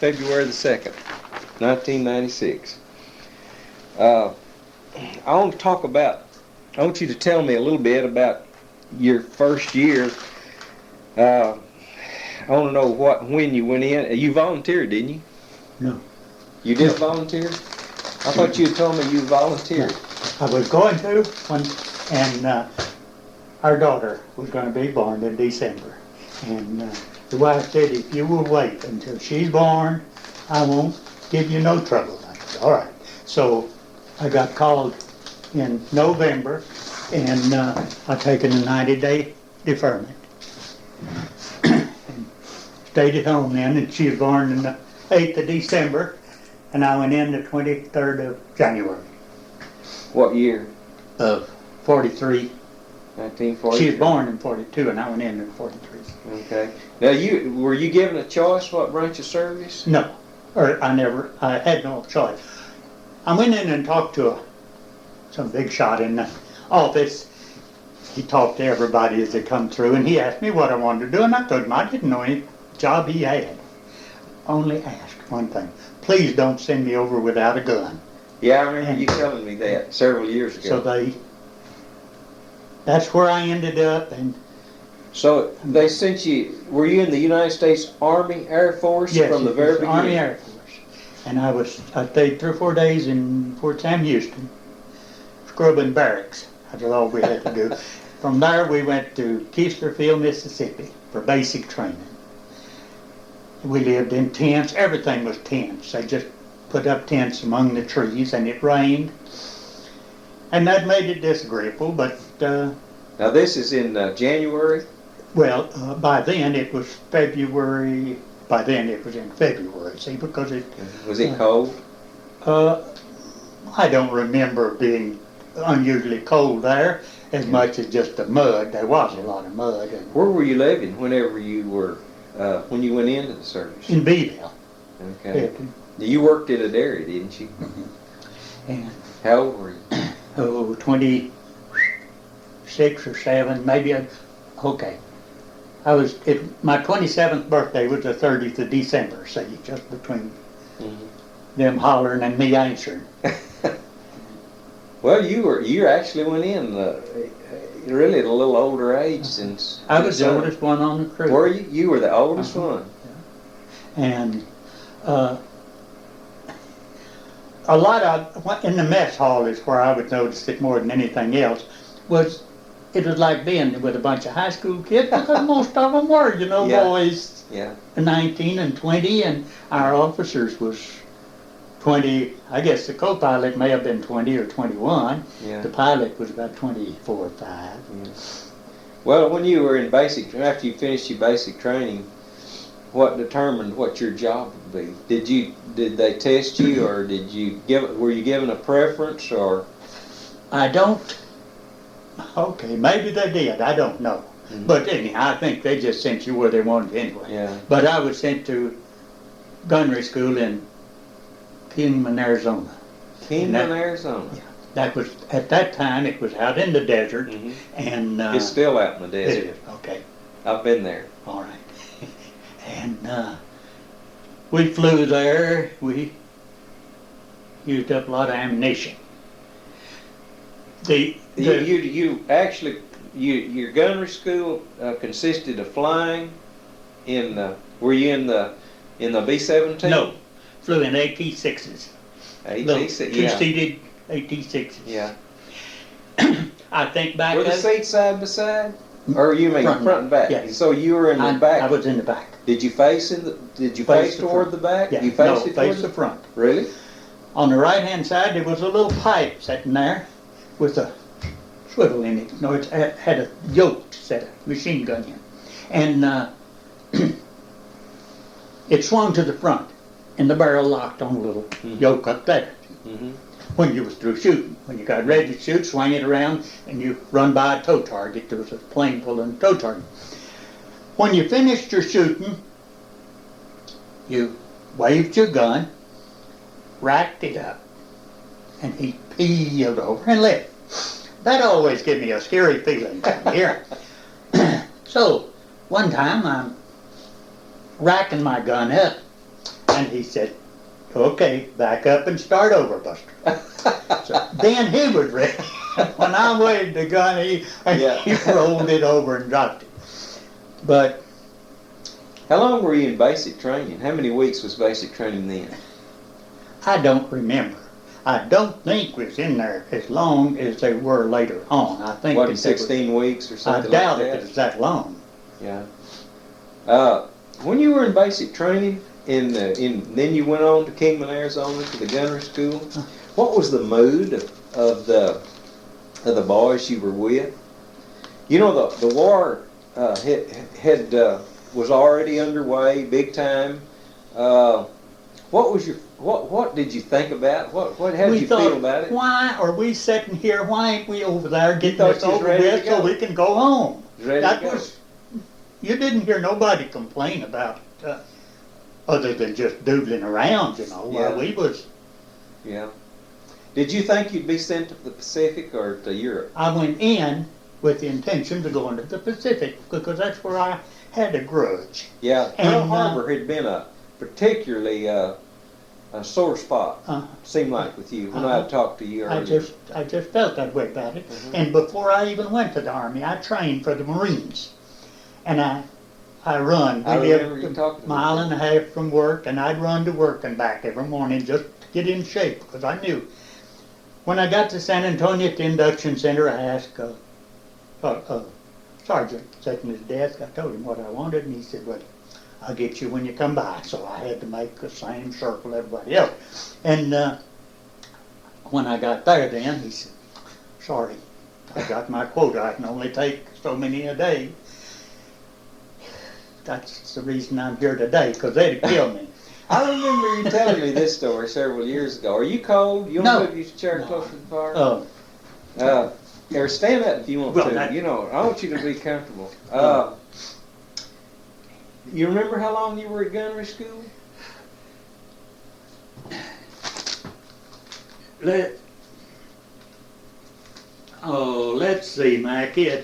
February the 2nd, 1996. I want to talk about, I want you to tell me a little bit about your first year. I want to know when you went in. You volunteered, didn't you? No. You did volunteer? I thought you had told me you volunteered. No. I was going to, and our daughter was going to be born in December. And the wife said, if you will wait until she's born, I won't give you no trouble. I said, all right. So I got called in November, and I taken a 90-day deferment. Stayed at home then, and she was born on the 8th of December, and I went in the 23rd of January. What year? Of 43. 1943. She was born in 42, and I went in 43. Okay. Now, were you given a choice what branch of service? No, I had no choice. I went in and talked to some big shot in the office. He talked to everybody as they come through, and he asked me what I wanted to do, and I told him I didn't know any job he had. Only asked one thing: please don't send me over without a gun. Yeah, I remember you telling me that several years ago. So that's where I ended up. And so they sent you, were you in the United States Army Air Force from the very beginning? Army Air Force. And I stayed 3 or 4 days in Fort Sam Houston, scrubbing barracks. That's all we had to do. From there we went to Rougham Field, Mississippi for basic training. We lived in tents. Everything was tents. They just put up tents among the trees, and it rained. And that made it disagreeable, but... now this is in January? Well, by then it was February. By then it was in February, see, because it... Was it cold? I don't remember being unusually cold there as much as just the mud. There was a lot of mud. Where were you living whenever you were, when you went into the service? In Beeville. Okay. You worked at a dairy, didn't you? Mm-hmm. And how old were you? 26 or 7, maybe. Okay. My 27th birthday was the 30th of December, see, just between them hollering and me answering. Well, you actually went in really at a little older age since... I was the oldest one on the crew. Were you? You were the oldest one? Yeah. And a lot of, in the mess hall is where I would notice it more than anything else, it was like being with a bunch of high school kids, because most of them were, boys 19 and 20, and our officers was 20. I guess the co-pilot may have been 20 or 21. The pilot was about 24 or 5. Well, when you were in after you finished your basic training, what determined what your job would be? Did they test you, or were you given a preference, or? I don't. Okay, maybe they did. I don't know. But anyhow, I think they just sent you where they wanted anyway. Yeah. But I was sent to gunnery school in Kingman, Arizona. Kingman, Arizona. Yeah. That was, at that time, it was out in the desert, and it's still out in the desert. It is. Okay. I've been there. All right. And we flew there. We used up a lot of ammunition. Your gunnery school consisted of flying in. Were you in the B-17? No, flew in AT-6s. AT-6, two-seated AT-6s. Yeah. I think back. Were the seats side by side, or you mean front and back? Yes. So you were in the back. I was in the back. Did you face toward the back? Yeah. You faced it face the front. Really? On the right-hand side, there was a little pipe sitting there with a swivel in it. No, it had a yoke set, a machine gun in. And it swung to the front, and the barrel locked on a little yoke up there. When you was through shooting, when you got ready to shoot, swing it around, and you run by a tow target. There was a plane pulling a tow target. When you finished your shooting, you waved your gun, racked it up, and he peeled over and left. That always gave me a scary feeling down here. So, one time I'm racking my gun up, And he said, okay, back up and start over, Buster. So then he was ready. When I waved the gun, he rolled it over and dropped it. But how long were you in basic training? How many weeks was basic training then? I don't remember. I don't think it was in there as long as they were later on. I think What, 16 weeks or something like that? I doubt it was that long. Yeah. When you were in basic training, then you went on to Kingman, Arizona, to the gunnery school. What was the mood of the boys you were with? You know, the war was already underway, big time. What did you think about? How did you feel about it? Why are we sitting here? Why ain't we over there getting this over with so we can go home? You didn't hear nobody complain about it, other than just doodling around, you know, while we was. Yeah. Did you think you'd be sent to the Pacific or to Europe? I went in with the intention to go into the Pacific because that's where I had a grudge. Yeah, Pearl Harbor had been a particularly a sore spot, seemed like, with you when I talked to you earlier. I just felt that way about it. And before I even went to the Army, I trained for the Marines. And I run. We lived a mile and a half from work, and I'd run to work and back every morning just to get in shape because I knew. When I got to San Antonio at the induction center, I asked a sergeant sitting at his desk. I told him what I wanted, and he said, well, I'll get you when you come by. So I had to make the same circle everybody else. And when I got there then, he said, sorry, I got my quota. I can only take so many a day. That's the reason I'm here today, because they'd kill me. I remember you telling me this story several years ago. Are you cold? You want to move your chair closer to the fire? Or stand up if you want to. You know, I want you to be comfortable. You remember how long you were at gunnery school? Let's see, Mackey.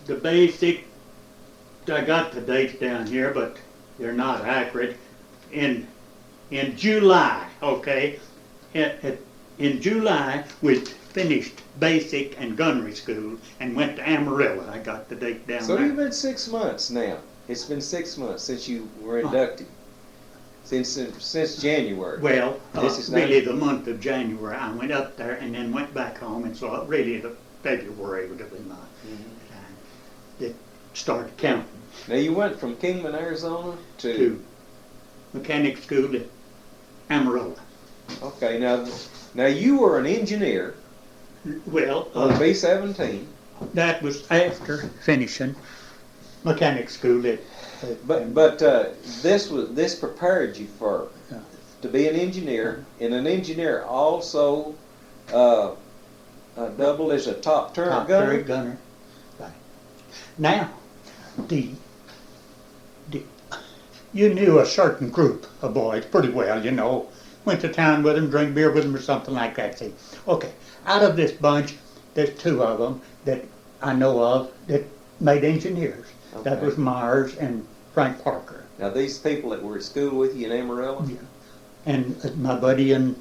The basic, I got the dates down here, but they're not accurate. In July, okay? In July, we finished basic and gunnery school and went to Amarillo. I got the date down So there. you've been 6 months now. It's been 6 months since you were inducted. Since January. Well, really the month of January. I went up there and then went back home, and so really the February would have been my time that started counting. Now you went from Kingman, Arizona to mechanic school at Amarillo. Okay, now you were an engineer. Well, on B-17. That was after finishing mechanic school at. But this prepared you to be an engineer, and an engineer also doubled as a top turret gunner. Right. Now, you knew a certain group of boys pretty well, you know. Went to town with them, drank beer with them or something like that. See, okay, out of this bunch, there's two of them that I know of that made engineers. Okay. That was Myers and Frank Parker. Now these people that were at school with you in Amarillo? Yeah. And my buddy in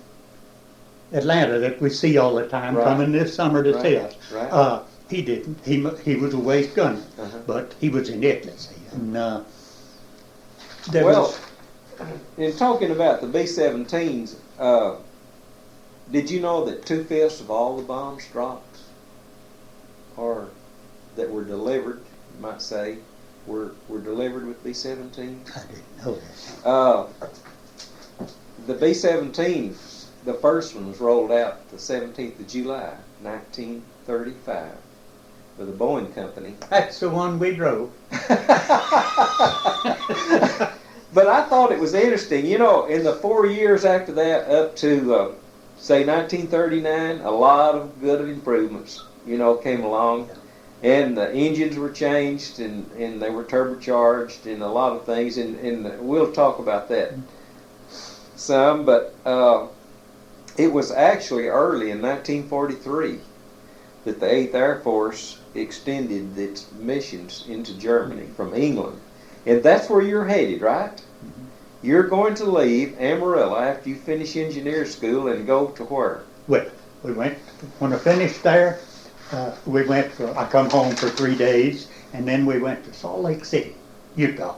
Atlanta that we see all the time coming this summer to see us. Right. He didn't. He was a waste gunner, but he was in Italy. And in talking about the B-17s, did you know that 2/5 of all the bombs dropped, or that were delivered, you might say, were delivered with B-17s? I didn't know that. The B-17, the first one was rolled out the 17th of July, 1935, by the Boeing Company. That's the one we drove. But I thought it was interesting, you know, in the 4 years after that, up to, say, 1939, a lot of good improvements, you know, came along. And the engines were changed, and they were turbocharged, and a lot of things, and we'll talk about that some, but it was actually early in 1943 that the 8th Air Force extended its missions into Germany from England. And that's where you're headed, right? you're going to leave Amarillo after you finish engineer school and go to where? Well, we went, when I finished there, I come home for 3 days, and then we went to Salt Lake City, Utah.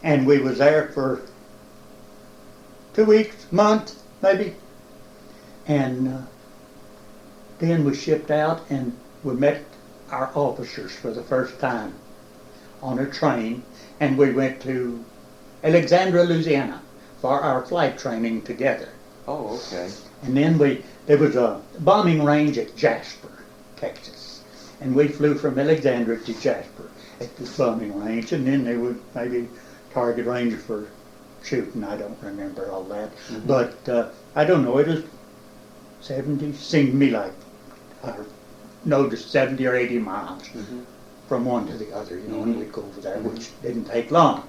And we was there for 2 weeks, month, maybe. And then we shipped out and we met our officers for the first time on a train, and we went to Alexandria, Louisiana for our flight training together. Oh, okay. And then there was a bombing range at Jasper, Texas. And we flew from Alexandria to Jasper at this bombing range, and then there was maybe target range for shooting. I don't remember all that. Mm-hmm. But I don't know, it was 70, seemed to me like, just 70 or 80 miles Mm-hmm. from one to the other, you know, Mm-hmm. and we'd go over there, which didn't take long.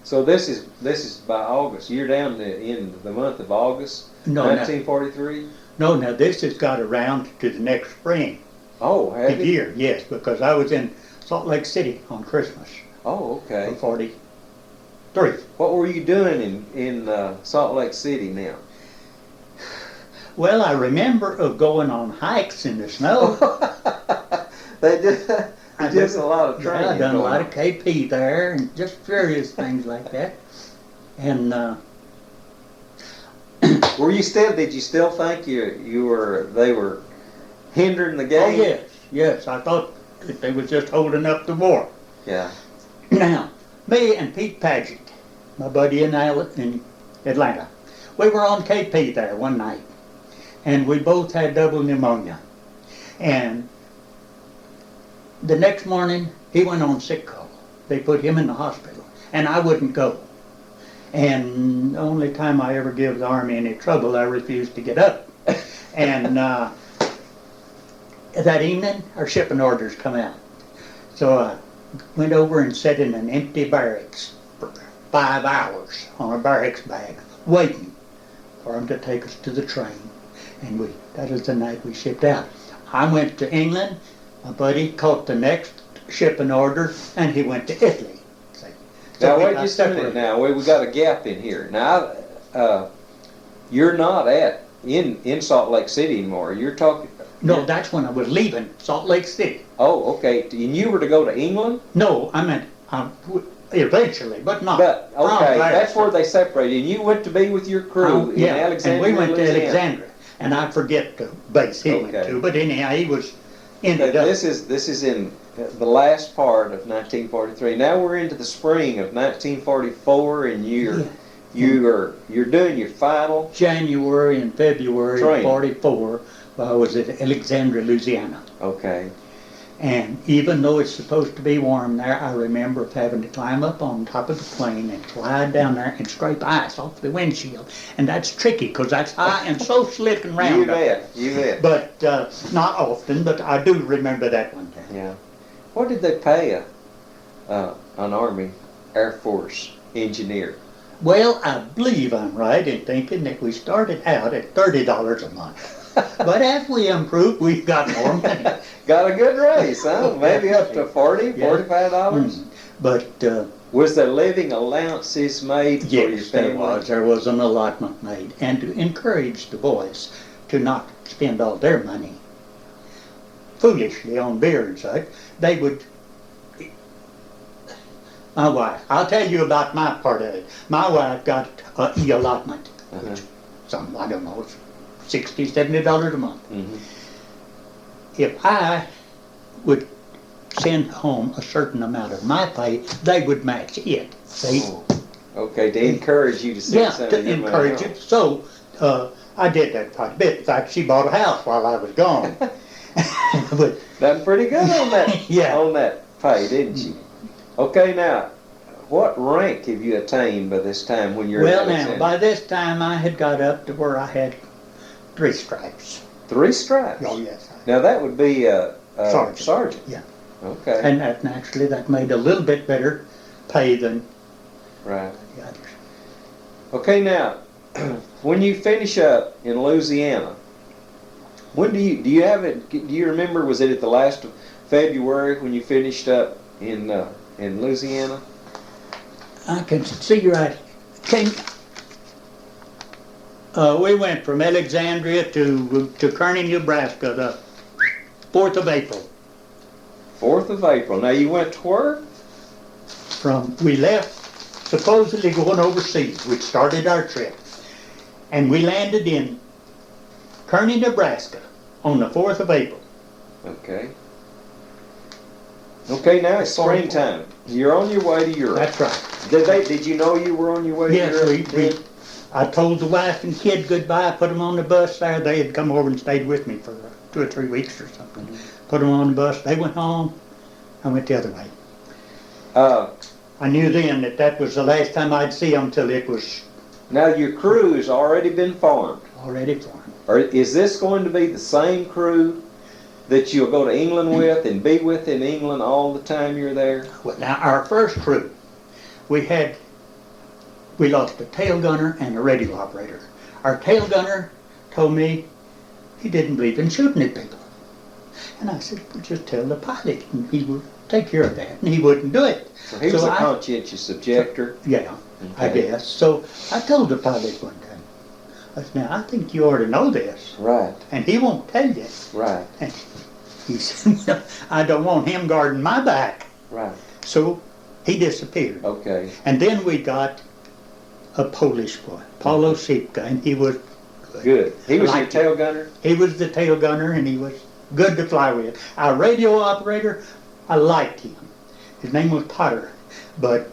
So this is by August. You're down in the month of August, No, 1943? No, now this has got around to the next spring. Oh, The have you? year, yes, because I was in Salt Lake City on Christmas Oh, okay. of 43. What were you doing in Salt Lake City now? Well, I remember of going on hikes in the snow. They did just a lot of Yeah, training. I done a going lot on. of KP there and just various things like that. And Did you still think they were hindering the game? oh yes, I thought that they was just holding up the war. Yeah. Now, me and Pete Paget, my buddy in Atlanta, we were on KP there one night, and we both had double pneumonia. And the next morning, he went on sick call. They put him in the hospital, and I wouldn't go. And the only time I ever give the Army any trouble, I refused to get up. And that evening, our shipping orders come out. So I went over and sat in an empty barracks for 5 hours on a barracks bag, waiting for them to take us to the train. And that was the night we shipped out. I went to England, my buddy caught the next shipping order, and he went to Italy. Now we wait got just a minute. separated. Now we got a gap in here. Now you're not in Salt Lake City anymore. You're talking. No, that's when I was leaving Salt Lake City. Oh, okay. And you were to go to England. No, I meant eventually, but not. But from okay, there. that's where they separated. And you went to be with your crew in Yeah, Alexandria, and we went to Louisiana. Alexandria, and I forget the base he went Okay. to, but anyhow, he was Okay, ended up. this is in the last part of 1943. Now we're into the spring of 1944, and you're doing your final. January and February Train. of 44, I was at Alexandria, Louisiana. Okay. And even though it's supposed to be warm there, I remember of having to climb up on top of the plane and slide down there and scrape ice off the windshield. And that's tricky because that's high and so slick and round. You up there. bet. You bet. But not often, but I do remember that one time. Yeah. What did they pay an Army Air Force engineer? Well, I believe I'm right in thinking that we started out at $30 a month. But as we improved, we've got more money. Got a good raise, huh? Maybe up to $40, Yeah. $45. But Was there living allowances made for your yes, family? there was an allotment made. And to encourage the boys to not spend all their money foolishly on beer and such, they would. My wife, I'll tell you about my part of it. My wife got an allotment, which I don't know, it's $60, $70 a month. Mm-hmm. If I would send home a certain amount of my pay, they would match it. See? Oh, okay, to encourage you to send Yeah, some to of your money encourage home. it. So I did that quite a bit. In fact, she bought a house while I was gone. But Done pretty good on that. Yeah. On that pay, didn't you? Okay, now, what rank have you attained by this time when you're well, at now Alexandria? by this time I had got up to where I had 3 stripes. 3 stripes. Oh yes. Now that would be a Sergeant. sergeant. Yeah. Okay. And that naturally that made a little bit better pay than Right. the others. Okay, now, when you finish up in Louisiana, when do you have it? Do you remember? Was it at the last of February when you finished up in Louisiana? I can see right came, we went from Alexandria to Kearney, Nebraska, the 4th of April. 4th of April. Now you went to where? We left supposedly going overseas. We'd started our trip. And we landed in Kearney, Nebraska on the 4th of April. Okay. Okay, now it's springtime. You're on your way to Europe. That's right. Did you know you were on your way to Europe? Yes, I told the wife and kid goodbye, put them on the bus there. They had come over and stayed with me for 2 or 3 weeks or something. Put them on the bus. They went home. I went the other way. I knew then that was the last time I'd see them till it was Now your crew has already been formed. already formed. Or is this going to be the same crew that you'll go to England with and be with in England all the time you're there? Well, now our first crew, we lost a tail gunner and a radio operator. Our tail gunner told me he didn't believe in shooting at people. And I said, well, just tell the pilot and he will take care of that. And he wouldn't do it. So he was a conscientious objector? Yeah, I guess. So I told the pilot one time, I said, now I think you ought to know this. Right. And he won't tell you. Right. And he said, well, I don't want him guarding my back. Right. So he disappeared. Okay. And then we got a Polish boy, Paulo Sipka, and he was good. He was your tail gunner? He was the tail gunner, and he was good to fly with. Our radio operator, I liked him. His name was Potter, but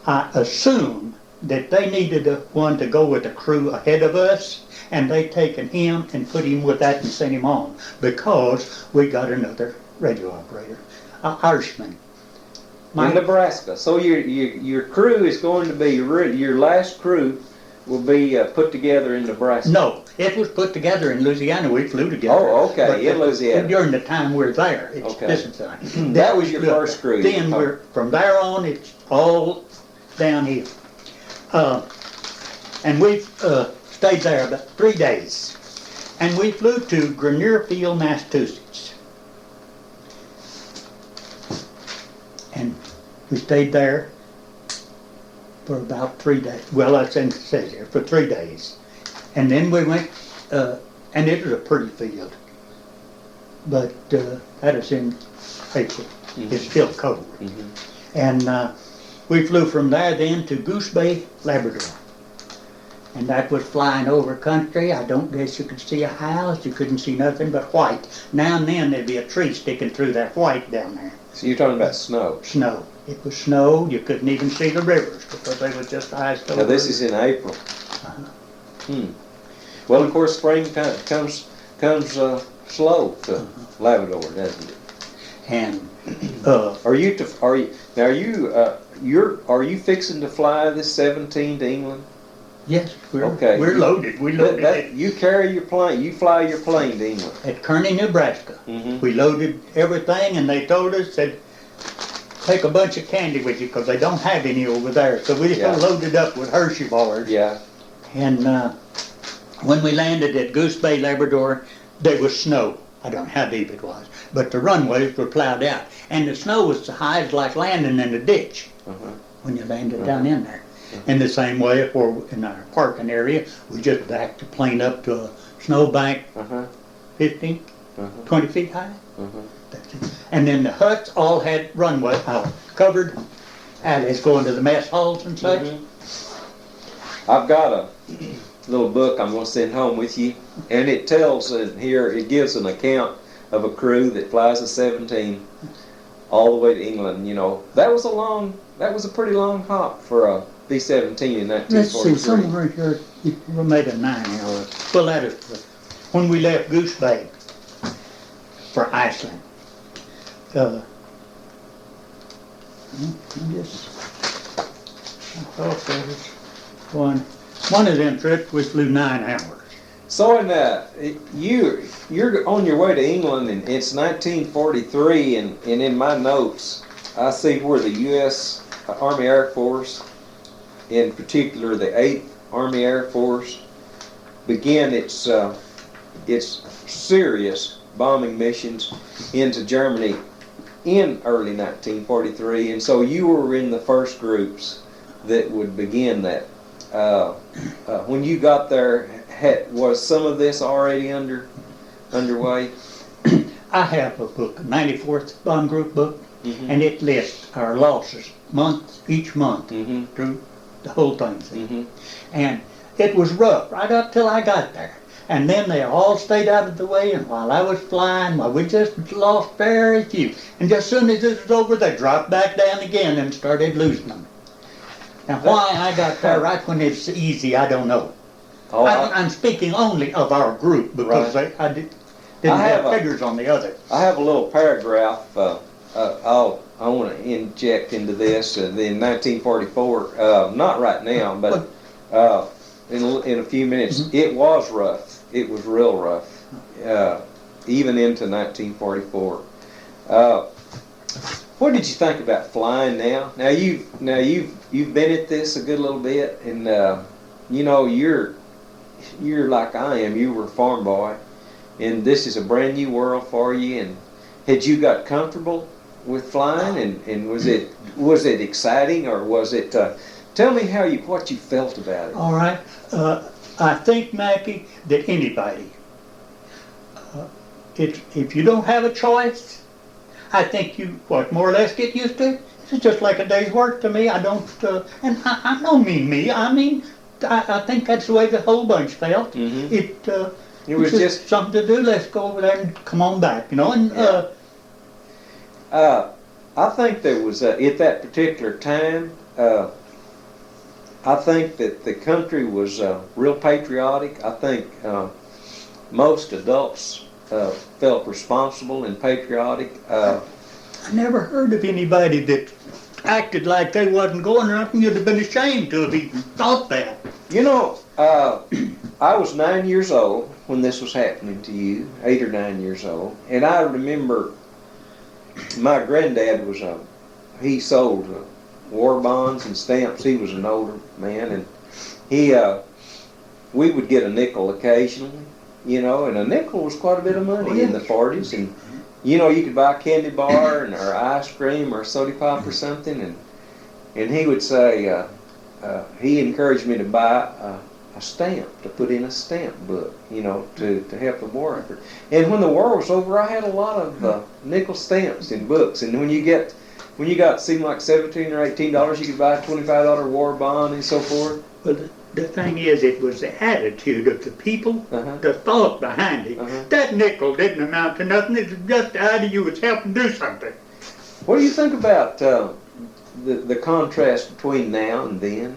I assumed that they needed one to go with the crew ahead of us, and they taken him and put him with that and sent him on because we got another radio operator, Irishman. In Nebraska. So your crew is going to be, your last crew will be put together in Nebraska? No, it was put together in Louisiana. We flew together. Oh, okay, in Louisiana. During the time we're there. It's okay. this time. That was your first cruise? Then from there on, it's all downhill. And we stayed there about 3 days. And we flew to Rougham Field, Massachusetts. And we stayed there for about 3 days. Well, that's in there for 3 days. And then we went, and it was a pretty field. But that is in April. Mm-hmm. It's still cold. Mm-hmm. And we flew from there then to Goose Bay, Labrador. And that was flying over country. I don't guess you could see a house. You couldn't see nothing but white. Now and then there'd be a tree sticking through that white down there. So you're talking about snow? Snow. It was snow. You couldn't even see the rivers because they were just iced over. Now this is in April. Uh-huh. Well, of course, spring comes slow to Labrador, doesn't it? And are you fixing to fly this 17 to England? Yes, we're loaded. We loaded. You carry your plane. You fly your plane to England. At Kearney, Nebraska. Mm-hmm. We loaded everything, and they told us that take a bunch of candy with you because they don't have any over there. So we just loaded up with Hershey bars. Yeah. And when we landed at Goose Bay, Labrador, there was snow. I don't know how deep it was, but the runways were plowed out, and the snow was so high it's like landing in a ditch when you landed down in there. In the same way, if we're in our parking area, we just backed the plane up to a snowbank 15, 20 feet high. That's it. And then the huts all had runway, covered alleys going to the mess halls and such. I've got a little book I'm going to send home with you, and it tells here, it gives an account of a crew that flies a 17 all the way to England. You know, that was a pretty long hop for a B-17 in 1943. Let's see, somewhere here, we made a 9 hours. Well, that is when we left Goose Bay for Iceland. I thought there was one of them trips we flew 9 hours. So you're on your way to England, and it's 1943, and in my notes, I see where the U.S. Army Air Force, in particular the 8th Army Air Force, began its serious bombing missions into Germany in early 1943, and so you were in the first groups that would begin that when you got there, was some of this already underway? I have a book, a 94th Bond Group book, Mm-hmm. and it lists our losses each month Mm-hmm. through the whole thing. Mm-hmm. And it was rough right up till I got there. And then they all stayed out of the way, and while I was flying, well, we just lost very few. And just as soon as it was over, they dropped back down again and started losing them. Now, why I got there right when it's easy, I don't know. Oh, I'm speaking only of our group, because Right. I didn't have figures on the other. I have a little paragraph I want to inject into this. In 1944, not right now, but in a few minutes, Mhm. it was rough. It was real rough, even into 1944. What did you think about flying now? Now you've been at this a good little bit, and you know you're like I am. You were a farm boy, and this is a brand new world for you. And had you got comfortable with flying, and was it exciting, or was it? Tell me what you felt about it. All right. I think, Mackey, that anybody, if you don't have a choice, I think you, more or less get used to it. It's just like a day's work to me. I don't, and I don't mean me. I mean, I think that's the way the whole bunch felt. Mm-hmm. It was just something to do. Let's go over there and come on back, you know. And I think there was at that particular time. I think that the country was real patriotic. I think most adults felt responsible and patriotic. I never heard of anybody that acted like they wasn't going or nothing. You'd have been ashamed to have even thought that. You know, I was 9 years old when this was happening to you, 8 or 9 years old, and I remember my granddad he sold war bonds and stamps. He was an older man, and we would get a nickel occasionally, you know, and a nickel was quite a bit of money in the 40s, and you know, you could buy a candy bar or ice cream or a soda pop or something, and he would say he encouraged me to buy a stamp to put in a stamp book, you know, to help the war effort. And when the war was over, I had a lot of nickel stamps in books, and when you got seemed like $17 or $18, you could buy a $25 war bond and so forth. Well, the thing is, it was the attitude of the people, the thought behind it. That nickel didn't amount to nothing. It was just the idea you was helping do something. What do you think about the contrast between now and then?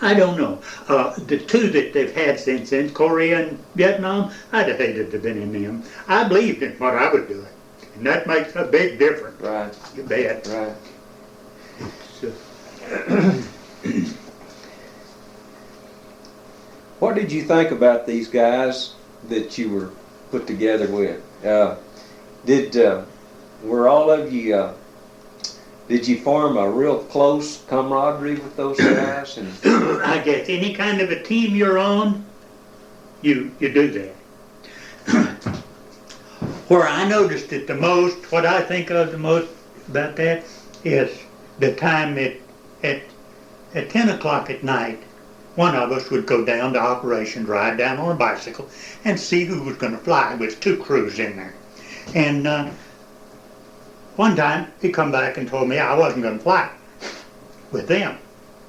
I don't know. The two that they've had since then, Korea and Vietnam, I'd have hated to have been in them. I believed in what I was doing, and that makes a big difference. Right. You bet. Right. So, What did you think about these guys that you were put together with? Were all of you? Did you form a real close camaraderie with those guys? And I guess any kind of a team you're on, you do that. Where I noticed it the most, what I think of the most about that is the time at 10 o'clock at night, one of us would go down to operations, ride down on a bicycle, and see who was going to fly. With 2 crews in there. And one time, he come back and told me I wasn't going to fly with them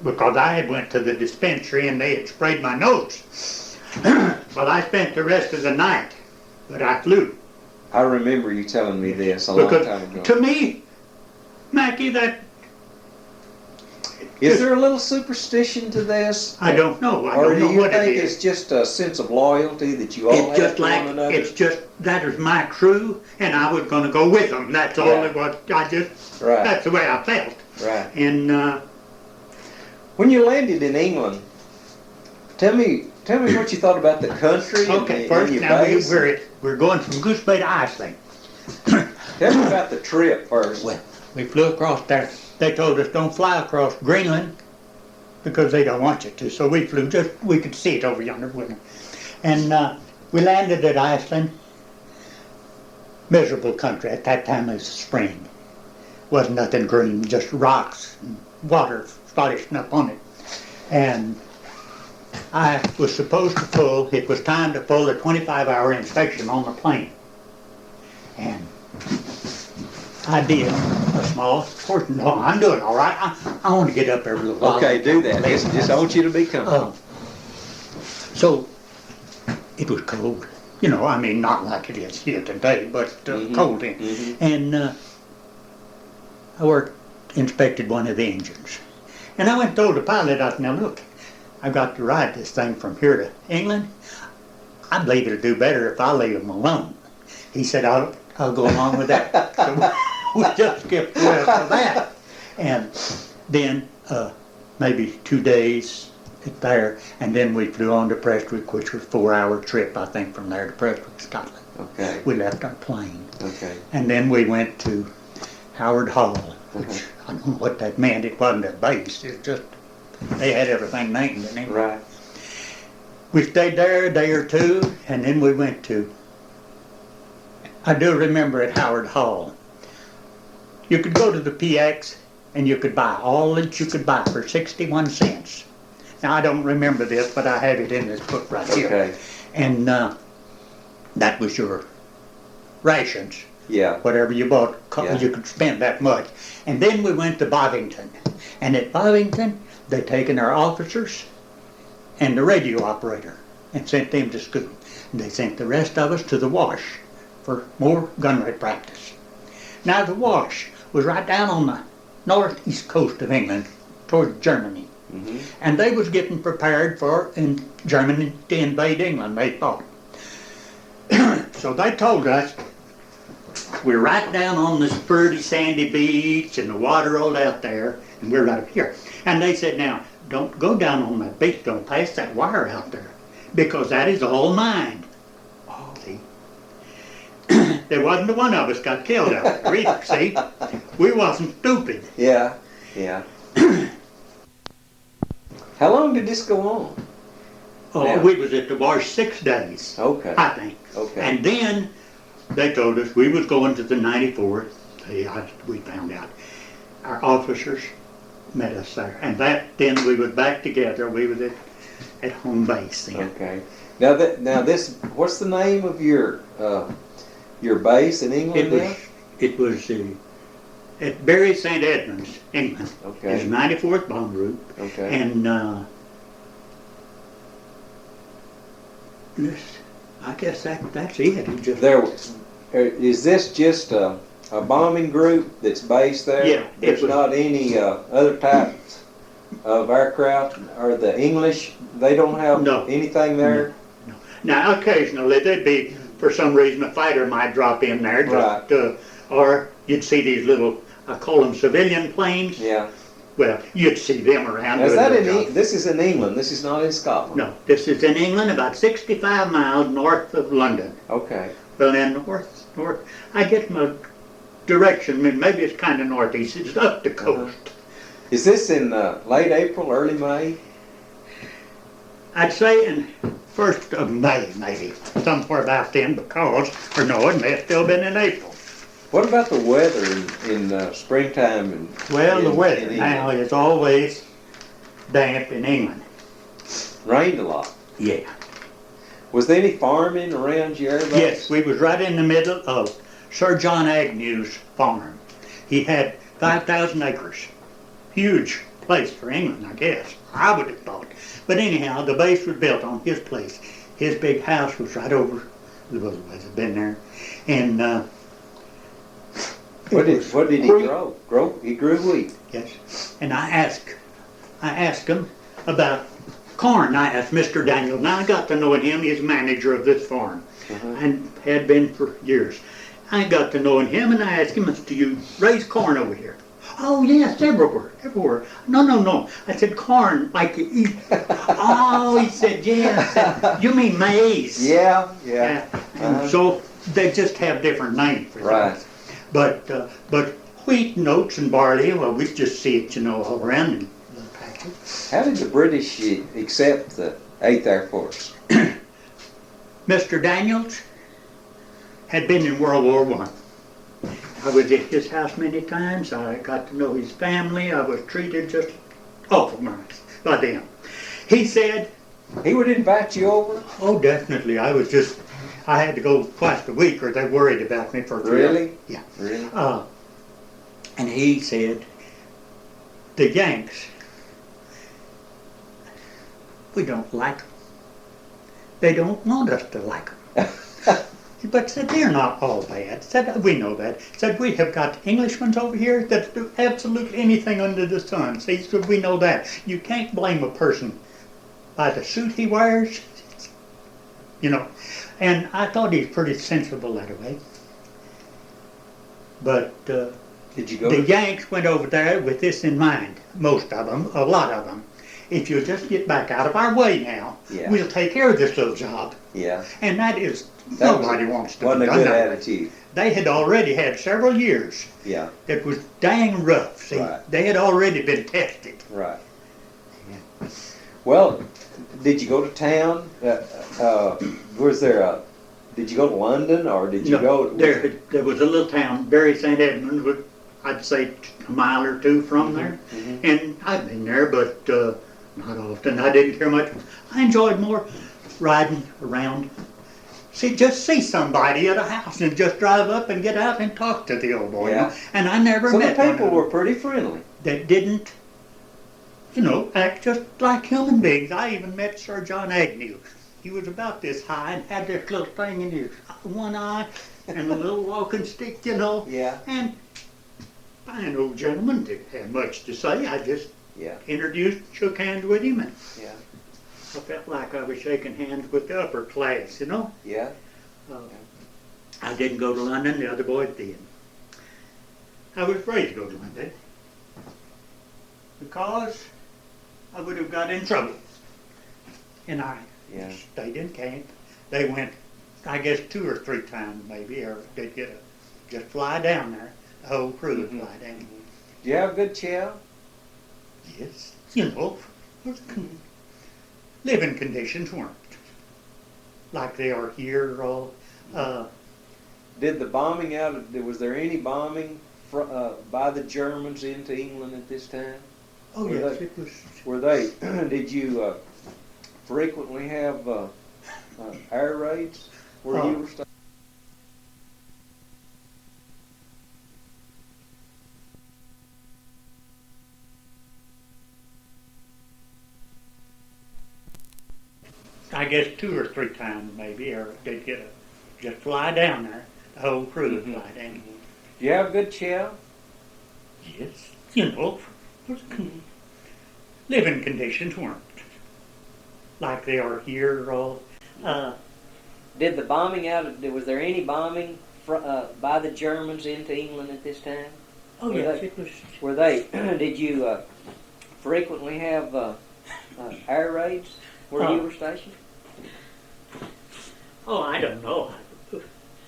because I had went to the dispensary and they had sprayed my nose. Well, I spent the rest of the night, but I flew. I remember you telling me this a long time ago. To me, Mackey, that... Is there a little superstition to this? I don't know. I or don't know do you what think it is. it's just a sense of loyalty that you all have to one another? It's just, that is my crew, and I was going to go with them. That's all it was. That's the way I felt. Right. And when you landed in England, tell me what you thought about the country. Okay, and first, your now base. we're going from Goose Bay to Iceland. Tell me about the trip first. Well, we flew across there. They told us don't fly across Greenland because they don't want you to. So we flew we could see it over yonder. And we landed at Iceland. Miserable country. At that time it was spring. Wasn't nothing green, just rocks and water Scottish snuff on it. And I was supposed to pull, it was time to pull a 25-hour inspection on the plane. And I did a small portion. No, I'm doing all right. I want to get up every little while. Okay, do that. Just I want you to be comfortable. So it was cold. You know, I mean, not like it is here today, but cold in. And I inspected one of the engines. And I went and told the pilot, I said, now look, I've got to ride this thing from here to England. I believe it'll do better if I leave them alone. He said, I'll go along with that. So we just skipped the rest of that. And then maybe 2 days there, and then we flew on to Prestwick, which was a 4-hour trip, I think, from there to Prestwick, Scotland. Okay. We left our plane. Okay. And then we went to Howard Hall, which I don't know what that meant. It wasn't a base. It was just, they had everything named in it. Right. We stayed there a day or two, and then we went to, I do remember at Howard Hall, you could go to the PX and you could buy all that you could buy for 61 cents. Now, I don't remember this, but I have it in this book right here. Okay. And that was your rations. Yeah. Whatever you bought, Yeah. you could spend that much. And then we went to Bovington. And at Bovington, they taken our officers and the radio operator and sent them to school. And they sent the rest of us to the Wash for more gunnery practice. Now, the Wash was right down on the northeast coast of England toward Germany. And they was getting prepared for Germany to invade England, they thought. So they told us, we're right down on this pretty sandy beach and the water all out there, and we're right up here. And they said, now, don't go down on that beach, don't pass that wire out there, because that is all mined. Oh, see? There wasn't one of us got killed out there either, see? We wasn't stupid. Yeah. Yeah. How long did this go on? Oh, Yeah. we was at the Wash 6 days, Okay. I think. Okay. And then they told us we was going to the 94th. We found out. Our officers met us there. And then we was back together. We was at home base then. Okay. Now this, what's the name of your base in England now? It was at Bury St. Edmunds, England. Okay. It's 94th Bomb Group. Okay. And I guess that's it. It just, Is this just a bombing group that's based there? Yeah, There's not any other types of aircraft, or the English, they don't have No. anything there? No. Now, occasionally there'd be, for some reason, a fighter might drop in there, just, or you'd see these little, I call them civilian planes. Yeah. Well, you'd see them around. Is doing that their job. this is in England, this is not in Scotland? No, this is in England, about 65 miles north of London. Okay. Well, then north, I get my direction, maybe it's kind of northeast, it's up the coast. Is this in late April, early May? I'd say in 1st of May, maybe, somewhere about then, because, or no, it may have still been in April. What about the weather in springtime? Well, the in weather England? now is always damp in England. Rained a lot. Yeah. Was there any farming around your area? Yes, we was right in the middle of Sir John Agnew's farm. He had 5,000 acres. Huge place for England, I guess. I would have thought. But anyhow, the base was built on his place. His big house was right over the roadways. I've been there. And What did he grow? He grew wheat. yes. And I asked him about corn. I asked Mr. Daniel. Now I got to know him. He's manager of this farm, and had been for years. I got to know him, and I asked him, "Do you raise corn over here?" "Oh yes, everywhere. No. I said, "Corn, like you eat." "Oh," he said, "yeah." I said, "You mean maize?" Yeah. And so they just have different names for Right. things. But wheat and oats and barley, well, we just see it, all around in the patches. How did the British accept the 8th Air Force? Mr. Daniels had been in World War I. I was at his house many times. I got to know his family. I was treated just awful nice by them. He said, He would invite you over? oh, definitely. I had to go twice a week or they worried about me for 3 Really? Yeah. Really? And he said, the Yanks, we don't like them. They don't want us to like them. But said, they're not all bad. Said, we know that. Said, we have got Englishmen over here that do absolutely anything under the sun. See, so we know that. You can't blame a person by the suit he wears, you know. And I thought he was pretty sensible that way. But Did you go the to Yanks went over there with this in mind, most of them, a lot of them. If you'll just get back out of our way now, Yeah. we'll take care of this little job. Yeah. And that is, That nobody wants to wasn't a be done good that way. attitude. They had already had several years. Yeah. It was dang rough, see. Right. They had already been tested. Right. Yeah. Well, did you go to town? Was there a? Did you go to London or did you go? There was a little town, Bury St. Edmunds, with, I'd say a mile or two from there. Mhm. And I've been there, but not often. I didn't care much. I enjoyed more riding around. Just see somebody at a house and just drive up and get out and talk to the old boy. Yeah. You know? And I never So the met one people of were them pretty friendly. that didn't, act just like human beings. I even met Sir John Agnew. He was about this high and had this little thing in his one eye and a little walking stick, Yeah. And fine old gentleman, didn't have much to say. I just Yeah. introduced, shook hands with him, and Yeah. I felt like I was shaking hands with the upper class, Yeah. I didn't go to London, the other boys did. I was afraid to go to London because I would have got in trouble. And I Yeah. stayed in camp. They went, I guess, 2 or 3 times maybe, or they'd just fly down there. The whole crew would fly down. Do you have good chow? Yes, living conditions weren't like they are here. Did the bombing was there any bombing by the Germans into England at this time? Oh Were yes, they- it was. Were they, did you frequently have air raids where you were stationed? I guess 2 or 3 times maybe, or they'd just fly down there. The whole crew would fly down. Do you have good chow? Yes, living conditions weren't like they are here. Did the bombing was there any bombing by the Germans into England at this time? Oh Were yes, they- it was. Were they, did you frequently have air raids where you were stationed? Oh, I don't know.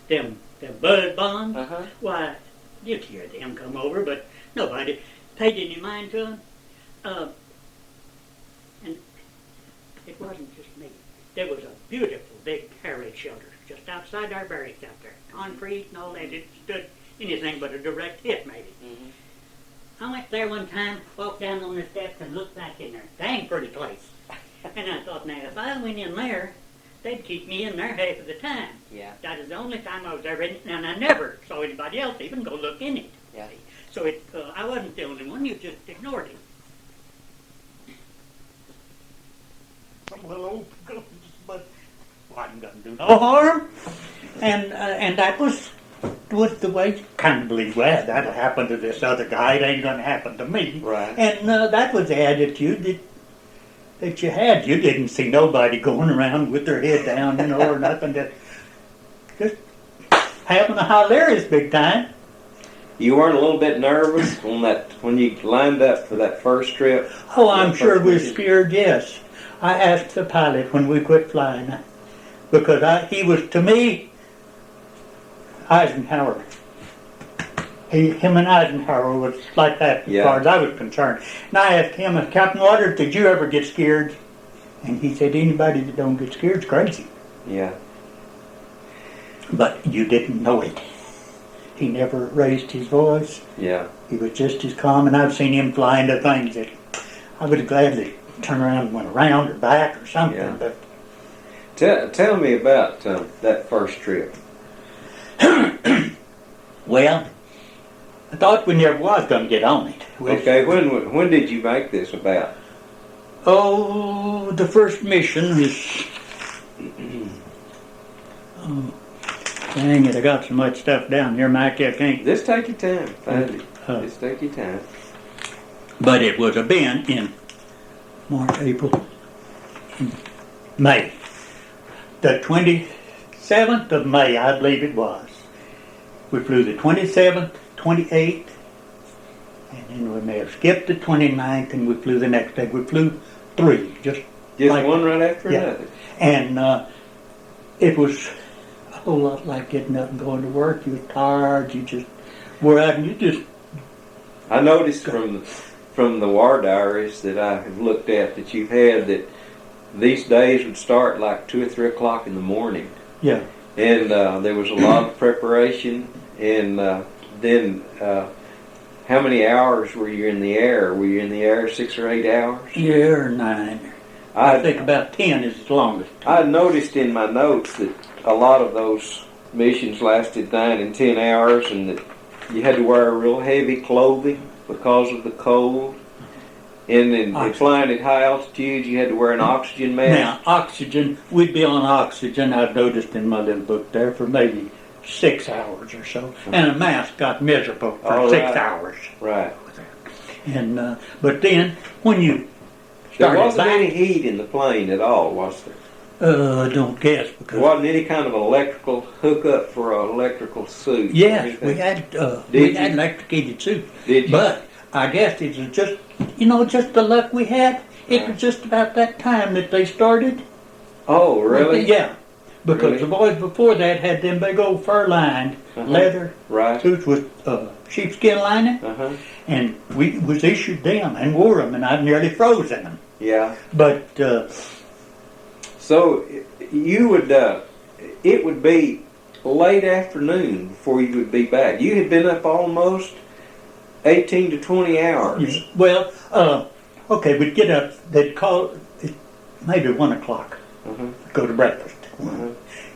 Them buzz bombs. Uh-huh. Why, you'd hear them come over, but nobody paid any mind to them. And it wasn't just me. There was a beautiful big air raid shelter just outside our barracks out there. Concrete and all that. It stood anything but a direct hit, maybe. Mm-hmm. I went there one time, walked down on the steps and looked back in there. Dang pretty place. And I thought, now, if I went in there, they'd keep me in there half of the time. Yeah. That is the only time I was ever in it, and I never saw anybody else even go look in it. Yeah. So I wasn't the only one, you just ignored it. Well, old guns, but wasn't going to do no harm. And that was the way, kind of believe, well, that'll happen to this other guy, it ain't going to happen to me. Right. And that was the attitude that you had. You didn't see nobody going around with their head down, or nothing. Just having a hilarious big time. You weren't a little bit nervous when you lined up for that first trip? Oh, I'm That sure first we were mission? scared, yes. I asked the pilot when we quit flying, because he was, to me, Eisenhower. Him and Eisenhower was like that as Yeah. far as I was concerned. And I asked him, Captain Waters, did you ever get scared? And he said, anybody that don't get scared is crazy. Yeah. But you didn't know it. He never raised his voice. Yeah. He was just as calm, and I've seen him fly into things that I would have gladly turned around and went around or back or something, Yeah. but Tell me about that first trip. well, I thought we never was going to get on it. Okay, when did you make this about? Oh, the first mission is. Oh, dang it! I got so much stuff down here, Mackey. I can't. Just take your time. Find it. Just take your time. But it was a bin in March, April, May. The 27th of May, I believe it was. We flew the 27th, 28th, and then we may have skipped the 29th, and we flew the next day. We flew 3, just like one right after yeah. another. And it was a whole lot like getting up and going to work. You were tired, you just were out, and you just... I noticed from the war diaries that I have looked at that you've had that these days would start like 2 or 3 o'clock in the morning. Yeah. And there was a lot of preparation. And then how many hours were you in the air? Were you in the air 6 or 8 hours? Yeah, or 9. I think about 10 is the longest. I noticed in my notes that a lot of those missions lasted 9 and 10 hours, and that you had to wear real heavy clothing because of the cold. And then flying at high altitudes, you had to wear an oxygen mask. Now, oxygen, we'd be on oxygen, I've noticed in my little book there, for maybe 6 hours or so. And a mask got miserable for 6 hours. Right. And but then, when you There started wasn't back, any heat in the plane at all, was there? I don't guess. There Because wasn't any kind of electrical hookup for an electrical suit. yes, we had electrocuted suits. Did you? But I guess it was just, just the luck we had. It was just about that time that they started. Oh, really? Yeah. Because Really? the boys before that had them big old fur-lined leather Right. suits with sheepskin lining, Uh-huh. and we was issued them and wore them, and I nearly froze in them. Yeah. But So you would, it would be late afternoon before you would be back. You had been up almost 18 to 20 hours. well, okay, we'd get up. They'd call it maybe 1 o'clock. Go to breakfast,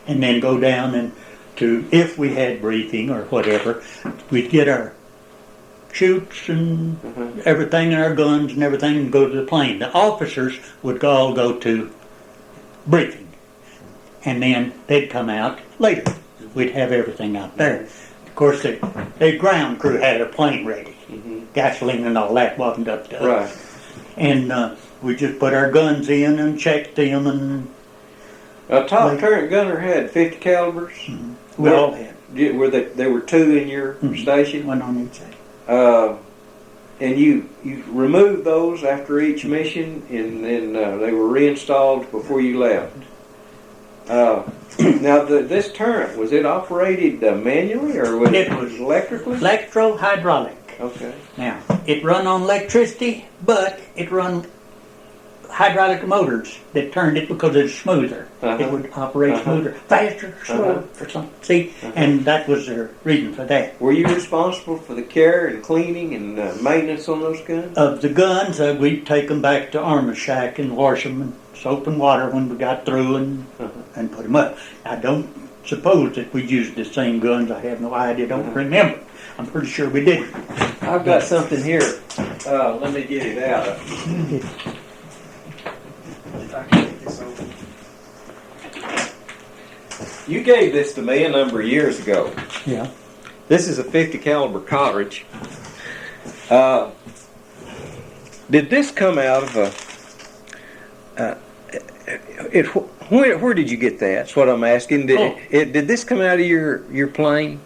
and then go down and to if we had briefing or whatever, we'd get our chutes and everything, and our guns and everything, and go to the plane. The officers would all go to briefing, and then they'd come out later. We'd have everything out there. Of course, the ground crew had a plane ready. Gasoline and all that wasn't up to us. Right. And we just put our guns in and checked them, and A top turret gunner had 50 calibers. we all had Were there were 2 in your station? one on each side. And you removed those after each mission, and then they were reinstalled before you left. Now, this turret, was it operated manually or was it electrically? Electro-hydraulic. Okay. Now, it run on electricity, but it run hydraulic motors that turned it because it's smoother. It would operate smoother, faster, slower, or something. See, and that was their reason for that. Were you responsible for the care and cleaning and maintenance on those guns? Of the guns, we'd take them back to Armor Shack and wash them in soap and water when we got through and put them up. I don't suppose that we used the same guns. I have no idea. Don't remember. I'm pretty sure we didn't. I've got something here. Let me get it out. If I can get this open. You gave this to me a number of years ago. Yeah. This is a 50 caliber cartridge. Did this come out of a? Where did you get that? That's what I'm asking. Did this come out of your plane?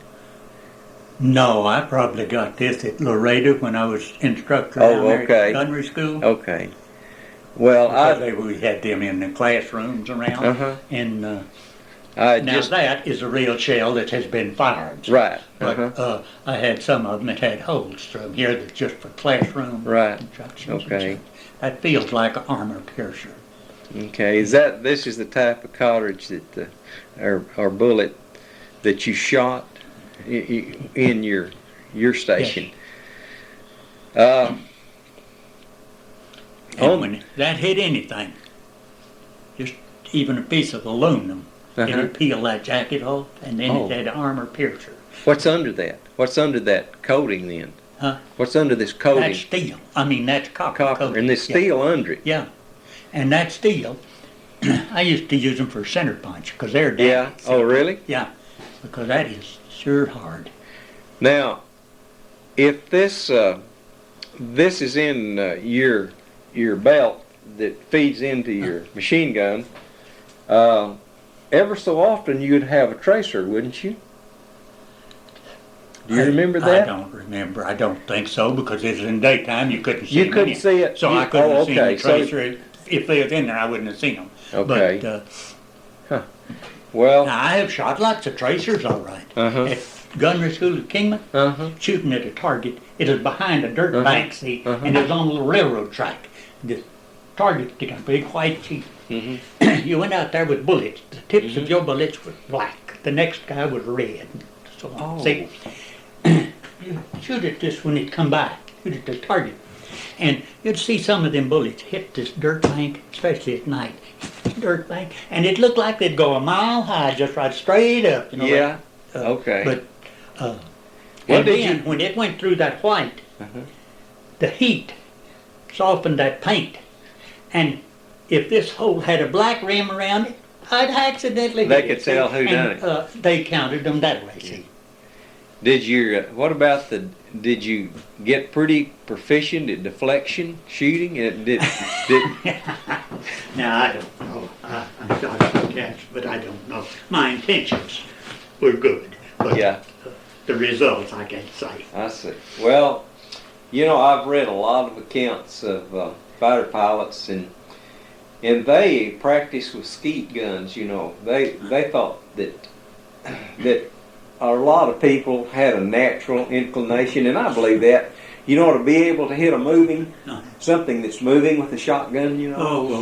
No, I probably got this at Laredo when I was instructor down there at gunnery school. Okay. Well, we had them in the classrooms around, and now that is a real shell that has been fired. Right. But I had some of them that had holes through them here that's just for classroom Right. instructions. Okay. That feels like an armor piercer. Okay. This is the type of cartridge that or bullet that you shot in your station? Yes. And when that hit anything, just even a piece of aluminum, it'd peel that jacket off, and then it had armor piercer. What's under that? What's under that coating then? Huh? What's under this coating? That's steel. I mean, that's copper. Copper. And there's steel under it. Yeah. And that steel, I used to use them for center punch because they're down. Yeah. Oh, really? Yeah. Because that is sure hard. Now, if this this is in your belt that feeds into your machine gun, ever so often you'd have a tracer, wouldn't you? Do you remember that? I don't remember. I don't think so because it was in daytime. You couldn't see You them couldn't in. see it. So I couldn't have seen the okay. tracer. If they was in there, I wouldn't have seen them. Okay. But Well. now, I have shot lots of tracers, all right. Uh-huh. At gunnery school at Kingman, Uh-huh. shooting at a target. It was behind a dirt bank, see, and it was on a little railroad track. The target stick a big white sheet. Mm-hmm. You went out there with bullets. The tips of your bullets were black. The next guy was red. So on. Oh. See, you shoot at this when it come by. Shoot at the target. And you'd see some of them bullets hit this dirt bank, especially at night. Dirt bank. And it looked like they'd go a mile high, just right straight up. You know, Yeah. like, Okay. But What and did then you- when it went through that white, Uh-huh. the heat softened that paint. And if this hole had a black rim around it, I'd accidentally They hit it, could tell see? who And, done it. they counted them that way, see. Did you? What about the? Did you get pretty proficient at deflection shooting? It did. Now, I don't know. I'm shot some cats, but I don't know. My intentions were good, but Yeah. the results I can't say. I see. Well, you know, I've read a lot of accounts of fighter pilots, and they practice with skeet guns. You know, they thought that a lot of people had a natural inclination, and I believe that. You know, to be able to hit something that's moving with a shotgun. You know. Oh, well,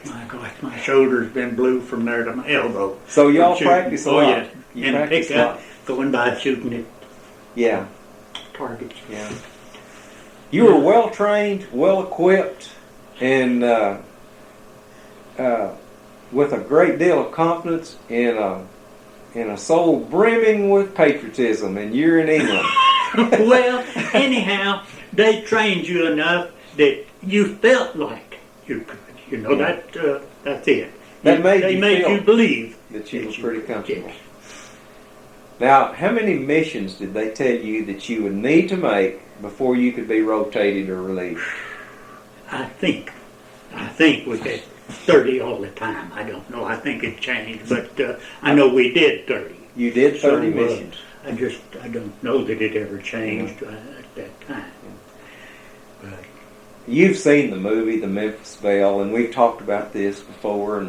my gosh, my shoulder's been blue from there to my elbow. So y'all Shooting. practice a Oh, lot. yeah. You And practice pick a up, lot. going by shooting at Yeah. targets. Yeah. You were well trained, well equipped, and with a great deal of confidence and a soul brimming with patriotism. And you're in England. Well, anyhow, they trained you enough that you felt like you could. You know, that's it. That made they you made feel you believe that you that were pretty comfortable. yes. Now, how many missions did they tell you that you would need to make before you could be rotated or relieved? I think we did 30 all the time. I don't know. I think it changed, but I know we did 30. You did 30 So, missions. I don't know that it ever changed at that time. But You've seen the movie The Memphis Belle, and we've talked about this before.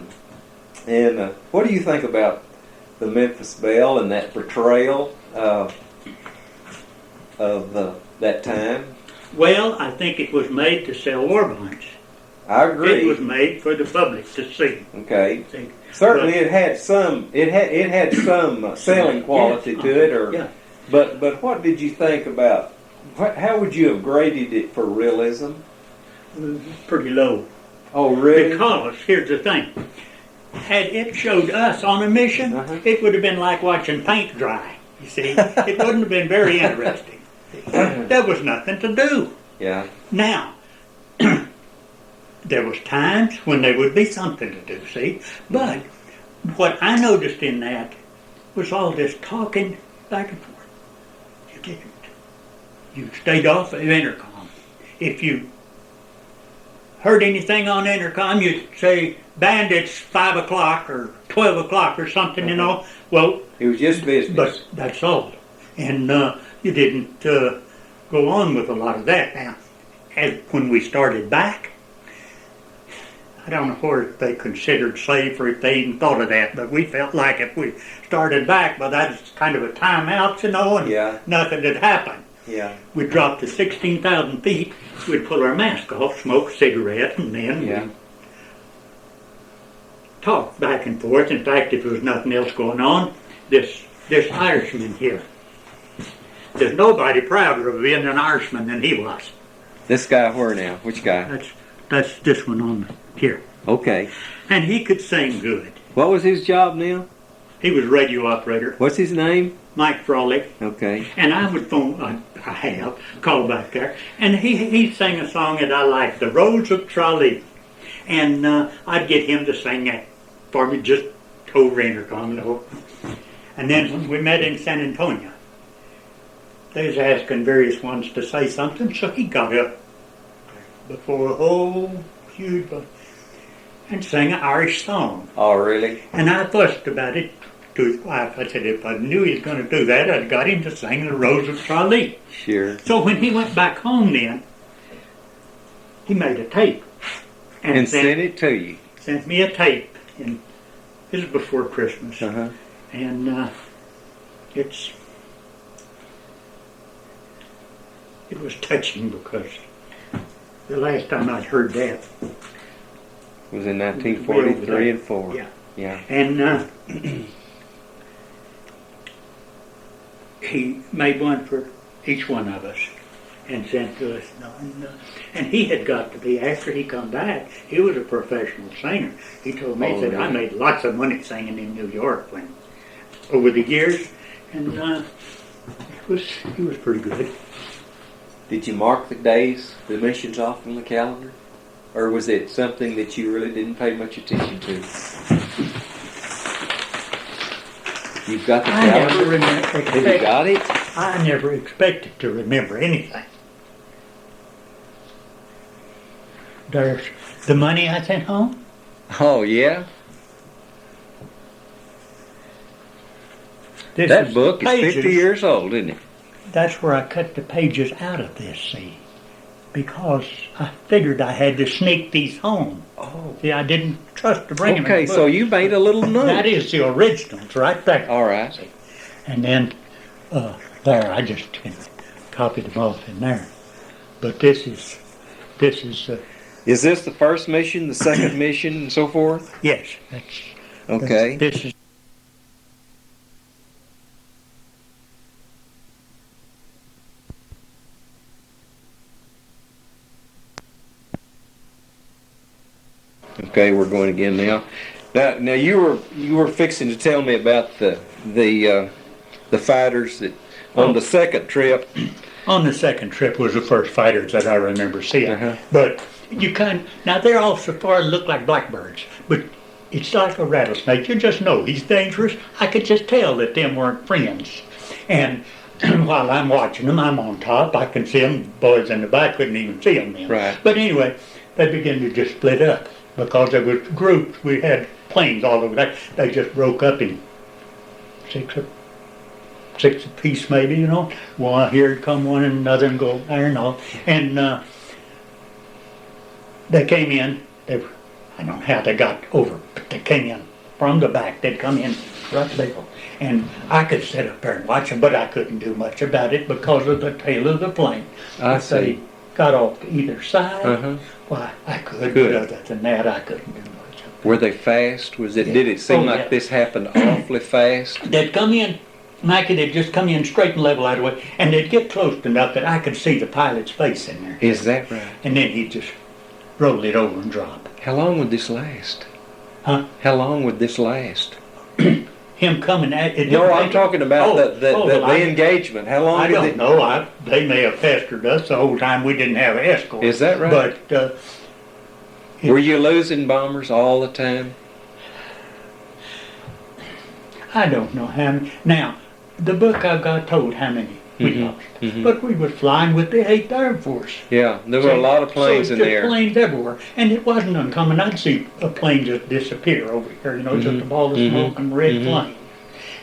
And what do you think about the Memphis Belle and that portrayal of that time? well, I think it was made to sell war bonds. I agree. It was made for the public to see. Okay. See? Certainly, But- it had some selling quality Yes, to it. Or yeah. but what did you think about? How would you have graded it for realism? Pretty low. Oh, really? Because, here's the thing. Had it showed us on a mission, it would have been like watching paint dry. You see? It wouldn't have been very interesting. There was nothing to do. Yeah. Now, there was times when there would be something to do, see? But what I noticed in that was all this talking back and forth. You didn't. You stayed off of intercom. If you heard anything on intercom, you'd say, bandits 5 o'clock or 12 o'clock or something, you know. Well, It was just business. but that's all. And you didn't go on with a lot of that. Now, when we started back, I don't know where they considered slavery, if they even thought of that, but we felt like if we started back, well, that's kind of a timeout, you know, and Yeah. nothing had happened. Yeah. We'd drop to 16,000 feet, we'd pull our mask off, smoke a cigarette, and then Yeah. we'd talk back and forth. In fact, if there was nothing else going on, this Irishman here, there's nobody prouder of being an Irishman than he was. This guy where now? Which guy? That's That's this one on here. Okay. And he could sing good. What was his job now? He was radio operator, What's his name? Mike Frawley. Okay. And I would phone, I have, call back there, and he sang a song that I liked, The Rose of Tralee. And I'd get him to sing that for me just over intercom. And then when we met in San Antonio, they was asking various ones to say something, so he got up before a whole huge bunch and sang an Irish song. Oh, really? And I fussed about it to his wife. I said, if I knew he was going to do that, I'd got him to sing The Rose of Tralee. Sure. So when he went back home then, he made a tape. And sent it to you. Sent me a tape. And this was before Christmas. Uh-huh. And it was touching because the last time I'd heard that It was in 1943 and 4. Yeah. Yeah. And he made one for each one of us and sent to us. And he had got to be, after he come back, he was a professional singer. He told me, he said, I made lots of money singing in New York over the years. And he was pretty good. Did you mark the days, the missions off on the calendar? Or was it something that you really didn't pay much attention to? You've got the calendar? Have you got it? I never expected to remember anything. There's the money I sent home. Oh, yeah? This That book is pages. 50 years old, isn't it? That's where I cut the pages out of this, see. Because I figured I had to sneak these home. Oh. See, I didn't trust to bring them. Okay, so you made a little note. That is the originals right there. All right. And then there, I just copied them off in there. But this is. Is this the first mission, the second mission, and so forth? Yes, that's. Okay. This is. Okay, we're going again now. Now you were fixing to tell me about the fighters that on the second trip. On the second trip was the first fighters that I remember seeing. Uh-huh. But you now they're all so far look like blackbirds, but it's like a rattlesnake. You just know he's dangerous. I could just tell that them weren't friends. And while I'm watching them, I'm on top. I can see them. Boys in the back couldn't even see them then. Right. But anyway, they began to just split up because there was groups. We had planes all over there. They just broke up in six apiece, maybe, you know. One here come one and another and go there and all. And they came in. I don't know how they got over, but they came in from the back. They'd come in right there. And I could sit up there and watch them, but I couldn't do much about it because of the tail of the plane. I If see. they got off to either side, Uh-huh. why, I could, Good. but other than that, I couldn't do much. Were they fast? Did it seem like this happened awfully fast? They'd come in, Mackey, they'd just come in straight and level out of the way, and they'd get close enough that I could see the pilot's face in there. Is that right? And then he'd just roll it over and drop. How long would this last? Huh? How long would this last? Him coming at it. No, I'm talking about the engagement. How long I did don't it? know. They may have pestered us the whole time we didn't have an escort. Is that right? But Were you losing bombers all the time? I don't know how many. Now, the book I've got told how many we lost. But we were flying with the 8th Air Force. Yeah, there were a lot of planes so in just there. planes everywhere. And it wasn't uncommon. I'd see a plane just disappear over here, you know, just a ball of smoke and red flame.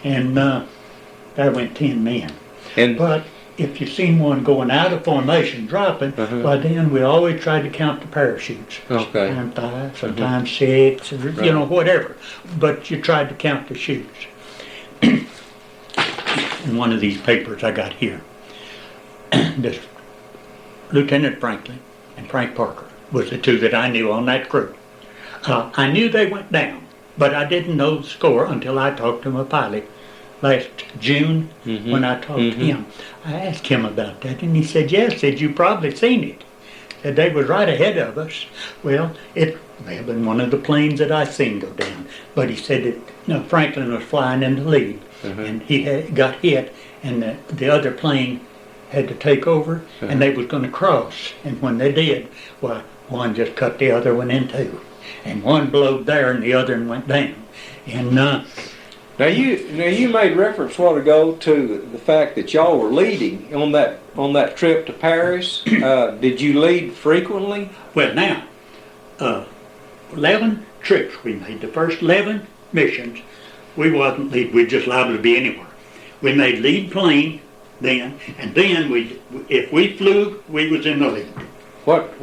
And there went 10 men. And But if you seen one going out of formation, dropping, by then we always tried to count the parachutes. Okay. Sometimes 5, sometimes 6, or, you know, whatever. But you tried to count the chutes. In one of these papers I got here, this Lieutenant Franklin and Frank Parker was the two that I knew on that crew. I knew they went down, but I didn't know the score until I talked to my pilot last June when I talked to him. I asked him about that, and he said, yes, said, you probably seen it. said they was right ahead of us. Well, it may have been one of the planes that I seen go down. But he said that Franklin was flying in the lead, and he got hit, and the other plane had to take over, and they was going to cross. And when they did, well, one just cut the other one in two, and one blowed there, and the other one went down. And Now you made reference a while ago to the fact that y'all were leading on that trip to Paris. Did you lead frequently? well, now 11 trips we made. The first 11 missions, we wasn't lead. We just liable to be anywhere. We made lead plane then, and then if we flew, we was in the lead. What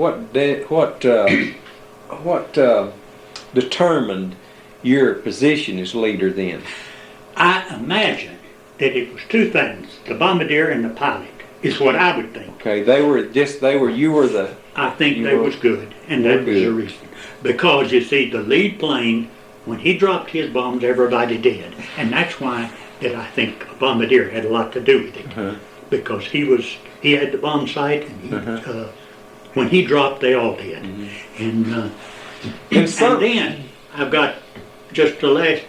determined your position as leader then? I imagine that it was two things: the bombardier and the pilot. Is what I would think. Okay, you were the. I think they was good, and that was the reason. Because you see, the lead plane, when he dropped his bombs, everybody did, and that's why that I think a bombardier had a lot to do with it, because he had the bomb sight, and when he dropped, they all did, and then I've got just the last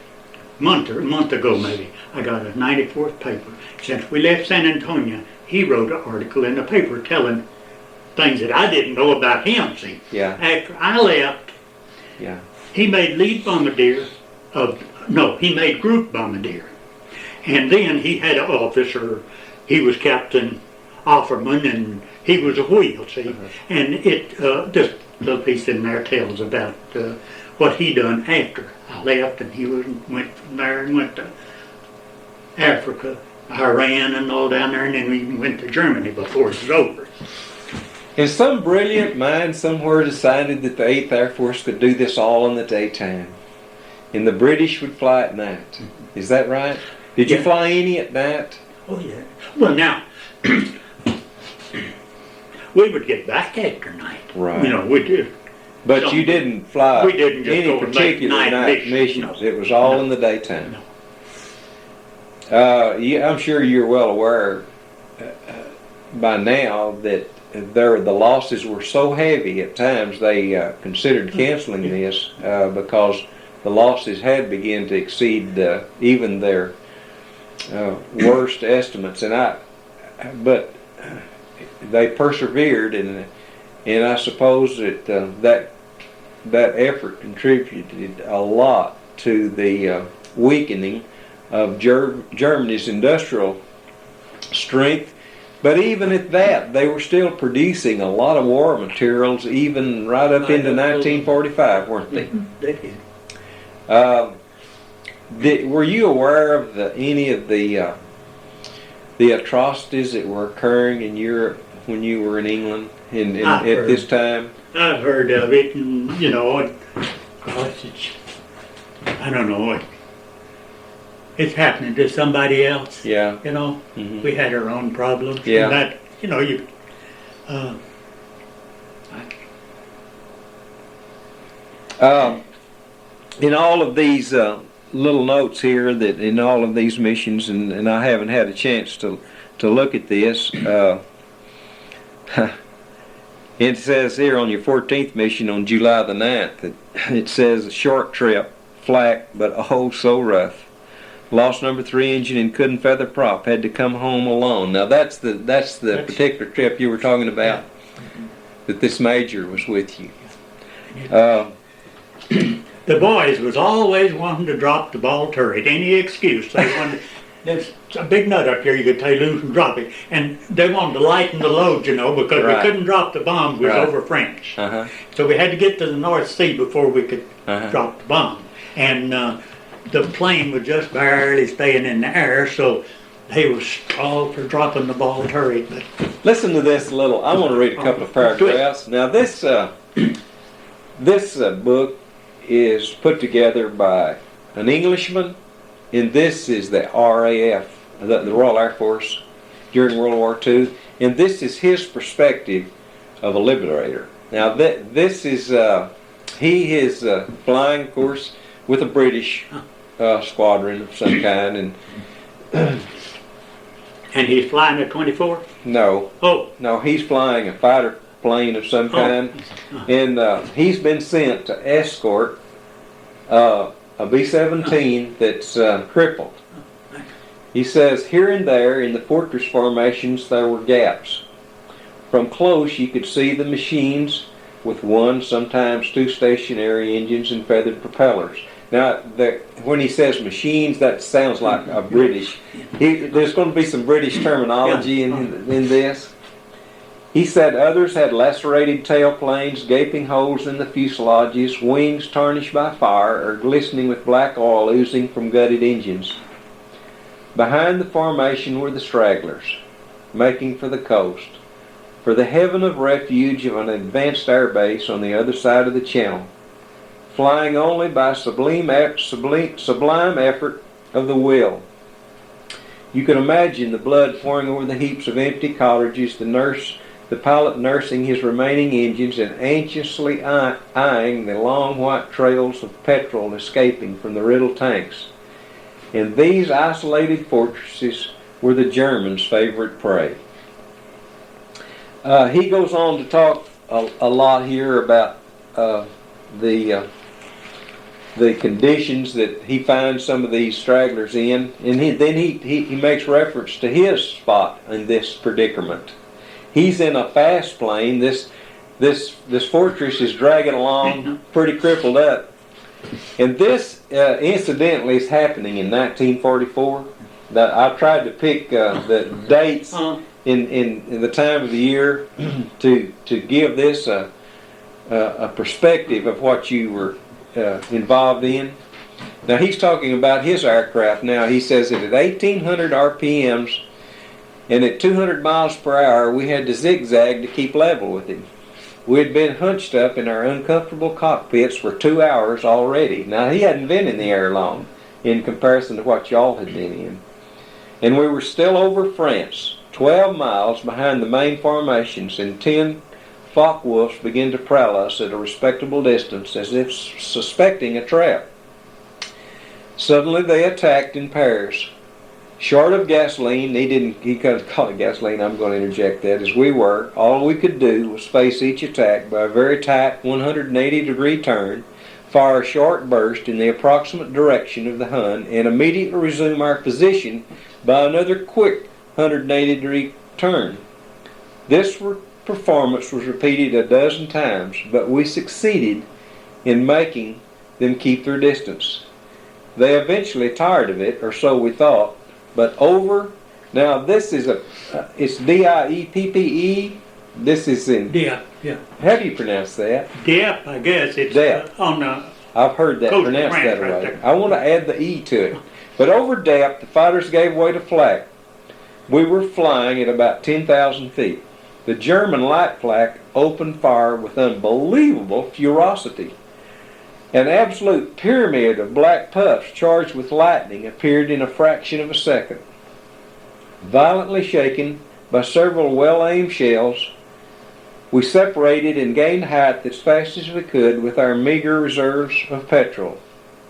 month ago maybe, I got a 94th paper. Since we left San Antonio, he wrote an article in the paper telling things that I didn't know about him, see. Yeah. After I left, he made lead bombardier he made group bombardier. And then he had an officer, he was Captain Offerman, and he was a wheel, see. And it, this little piece in there tells about what he done after I left, and he went from there and went to Africa, Iran, and all down there, and then we went to Germany before it was over. And some brilliant mind somewhere decided that the 8th Air Force could do this all in the daytime, and the British would fly at night. Is that right? Did you fly any at night? Oh yeah. Well, now we would get back after night. Right. You know, we did. But you didn't fly We didn't just any go and make particular night night missions. missions. No. It was all in the daytime. No. I'm sure you're well aware by now that the losses were so heavy at times they considered canceling this because the losses had begun to exceed even their worst estimates. But they persevered, and I suppose that that effort contributed a lot to the weakening of Germany's industrial strength. But even at that, they were still producing a lot of war materials, even right up into 1945, weren't they? They did. Were you aware of any of the atrocities that were occurring in Europe when you were in England at this time? I've heard of it, and you know, I don't know. It's happening to somebody else. Yeah. You know, Mhm. we had our own problems. Yeah. And that, you know, In all of these little notes here, that in all of these missions, and I haven't had a chance to look at this. It says here on your 14th mission on July the 9th, that it says a short trip, flak, but oh so rough. Lost number 3 engine and couldn't feather prop. Had to come home alone. Now that's the particular trip you were talking about. That this major was with you. the boys was always wanting to drop the ball turret. Any excuse they wanted. There's a big nut up here you could take loose and drop it, and they wanted to lighten the load, you know, because Right. we couldn't drop the bomb. We was Right. over French, Uh-huh. so we had to get to the North Sea before we could Uh-huh. drop the bomb. And the plane was just barely staying in the air, so they was all for dropping the ball turret. But Listen to this a little. I want to read a couple of paragraphs. Now this book is put together by an Englishman, and this is the RAF, the Royal Air Force during World War II, and this is his perspective of a liberator. Now this is he is flying, of course, with a British squadron of some kind, and he's flying a 24. no, Oh, he's flying a fighter plane of some kind, and he's been sent to escort a B-17 that's crippled. He says here and there in the fortress formations there were gaps. From close you could see the machines with one, sometimes two stationary engines and feathered propellers. Now, when he says machines, that sounds like a British. There's going to be some British terminology in this. He said others had lacerated tailplanes, gaping holes in the fuselages, wings tarnished by fire, or glistening with black oil oozing from gutted engines. Behind the formation were the stragglers, making for the coast, for the heaven of refuge of an advanced air base on the other side of the channel, flying only by sublime effort of the will. You can imagine the blood pouring over the heaps of empty cottages, the pilot nursing his remaining engines and anxiously eyeing the long white trails of petrol escaping from the riddled tanks. And these isolated fortresses were the Germans' favorite prey. He goes on to talk a lot here about the conditions that he finds some of these stragglers in, and then he makes reference to his spot in this predicament. He's in a fast plane. This fortress is dragging along, pretty crippled up, and this incidentally is happening in 1944. I tried to pick the dates in the time of the year to give this a perspective of what you were involved in. Now he's talking about his aircraft now. He says that at 1,800 RPMs and at 200 miles per hour we had to zigzag to keep level with him. We had been hunched up in our uncomfortable cockpits for 2 hours already. Now he hadn't been in the air long in comparison to what y'all had been in. And we were still over France, 12 miles behind the main formations, and 10 Focke-Wulfs began to prowl us at a respectable distance as if suspecting a trap. Suddenly they attacked in pairs. Short of gasoline, he couldn't call it gasoline, I'm going to interject that, as we were, all we could do was face each attack by a very tight 180-degree turn, fire a short burst in the approximate direction of the Hun, and immediately resume our position by another quick 180-degree turn. This performance was repeated a dozen times, but we succeeded in making them keep their distance. They eventually tired of it, or so we thought, but now this is it's D-I-E-P-P-E, this is in... Yeah, yeah. How do you pronounce that? Dieppe, I guess. It's on the... I've heard that Coast pronounced Ranch that right way. there. I want to add the E to it. But over Dieppe, the fighters gave way to flak. We were flying at about 10,000 feet. The German light flak opened fire with unbelievable ferocity. An absolute pyramid of black puffs charged with lightning appeared in a fraction of a second. Violently shaken by several well-aimed shells, we separated and gained height as fast as we could with our meager reserves of petrol.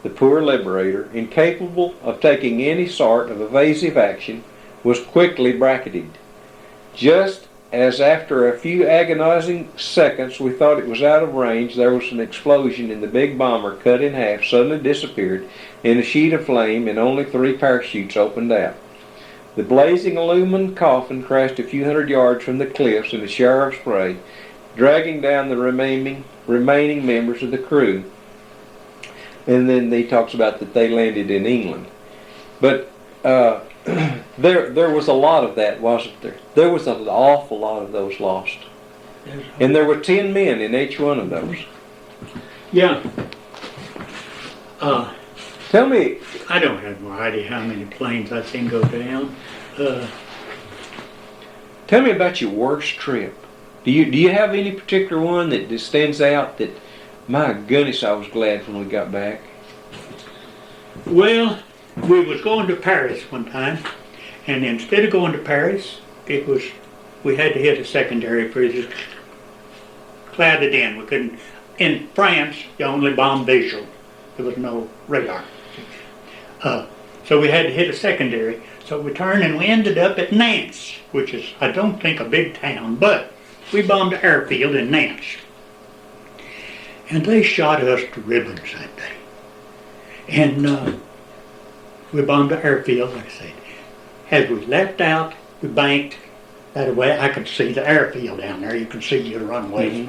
The poor Liberator, incapable of taking any sort of evasive action, was quickly bracketed. Just as after a few agonizing seconds we thought it was out of range, there was an explosion and the big bomber, cut in half, suddenly disappeared in a sheet of flame and only 3 parachutes opened out. The blazing aluminum coffin crashed a few hundred yards from the cliffs in a shower of spray, dragging down the remaining members of the crew. And then he talks about that they landed in England. But there was a lot of that, wasn't there? There was an awful lot of those lost. And there were 10 men in each one of those. Yeah. Tell me... I don't have no idea how many planes I've seen go down. Tell me about your worst trip. Do you have any particular one that stands out that, my goodness, I was glad when we got back? Well, we was going to Paris one time, and instead of going to Paris, we had to hit a secondary bridge. Clouded in. We couldn't. In France, you only bomb visual. There was no radar. So we had to hit a secondary. So we turned and we ended up at Nantes, which is, I don't think, a big town, but we bombed the airfield in Nance. And they shot us to ribbons that day. And we bombed the airfield, like I said. As we left out, we banked that way. I could see the airfield down there. You could see your runways.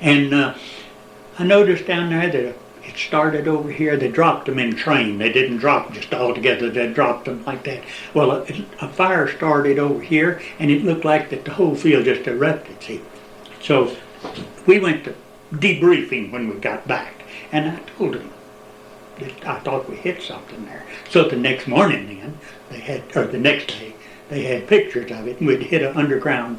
And I noticed down there that it started over here. They dropped them in train. They didn't drop just all together. They dropped them like that. Well, a fire started over here, and it looked like that the whole field just erupted. See, so we went to debriefing when we got back, and I told them that I thought we hit something there. So the next morning, then they had, or the next day, they had pictures of it, and we'd hit an underground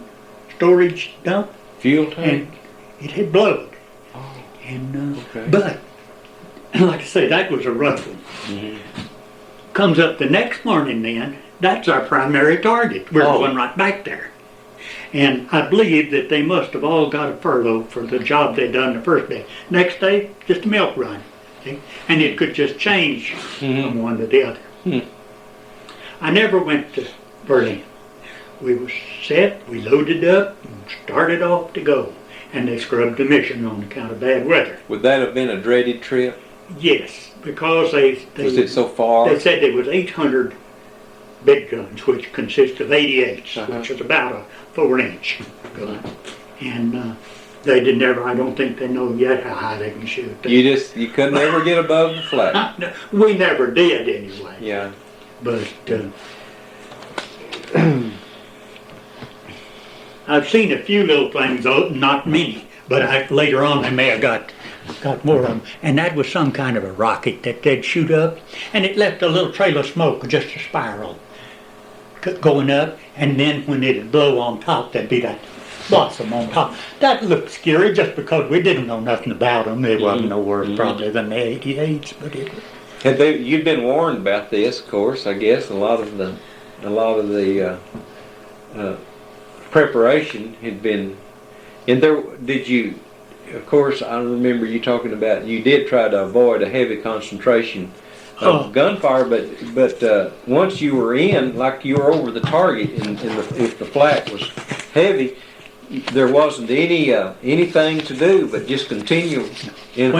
storage dump, Fuel tank? and it had blown. And but like I say, that was a rough one. Comes up the next morning, then that's our primary target. We're going right back there. And I believe that they must have all got a furlough for the job they'd done the first day. Next day, just a milk run. See? And it could just change from one to the other. I never went to Berlin. We was set, we loaded up, and started off to go. And they scrubbed the mission on account of bad weather. Would that have been a dreaded trip? Yes, because they Was it so far? They said there was 800 big guns, which consist of 88s, which is about a 4-inch gun. And they did never, I don't think they know yet how high they can shoot. You couldn't ever get above the flat. We never did anyway. Yeah. But I've seen a few little things, though, not many. But later on they may have got more of them. And that was some kind of a rocket that they'd shoot up. And it left a little trail of smoke, just a spiral going up. And then when it'd blow on top, there'd be that blossom on top. That looked scary just because we didn't know nothing about them. It wasn't no worse probably than the 88s, but it was. You'd been warned about this, of course. I guess a lot of the preparation had been. And there, did you? Of course, I remember you talking about you did try to avoid a heavy concentration of gunfire, but once you were in, like you were over the target, and if the flak was heavy, there wasn't anything to do but just continue and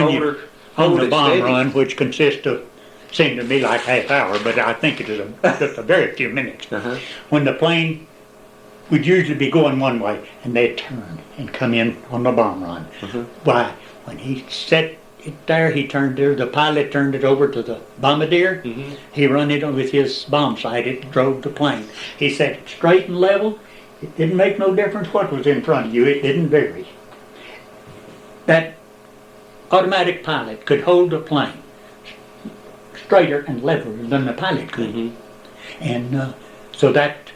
hold the it bomb steady. run, which consists of, seemed to me like half hour, but I think it is just a very few minutes. When the plane would usually be going one way, and they'd turn and come in on the bomb run. Why, when he set it there, the pilot turned it over to the bombardier. He run it with his bomb sight. It drove the plane. He set it straight and level. It didn't make no difference what was in front of you. It didn't vary. That automatic pilot could hold the plane straighter and leveler than the pilot could. And so that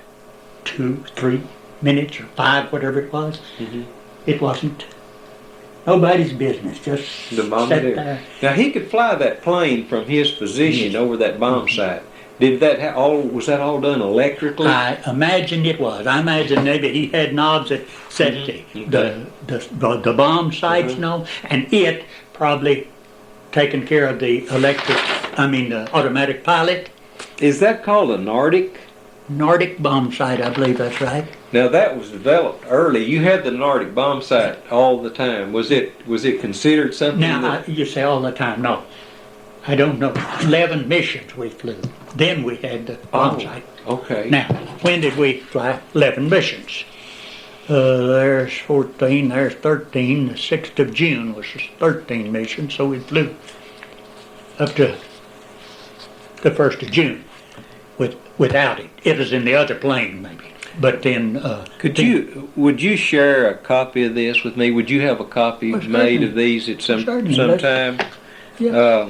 2-3 minutes or 5, whatever it was, it wasn't nobody's business. Just The bombardier. sat there. Now he could fly that plane from his position over that bomb site. Did that was that all done electrically? I imagine it was. I imagine maybe he had knobs that set the bomb sights and all, and it probably taken care of the the automatic pilot. Is that called a Nordic bomb sight, I believe that's right. Now that was developed early. You had the Nordic bomb sight all the time. Was it considered something? Now, you say all the time. No, I don't know. 11 missions we flew. Then we had the bomb sight. Okay. Now, when did we fly 11 missions? There's 14, there's 13. The 6th of June was the 13 mission, so we flew up to the 1st of June without it. It was in the other plane, maybe. But then... would you share a copy of this with me? Would you have a copy made of these at some time? Yeah.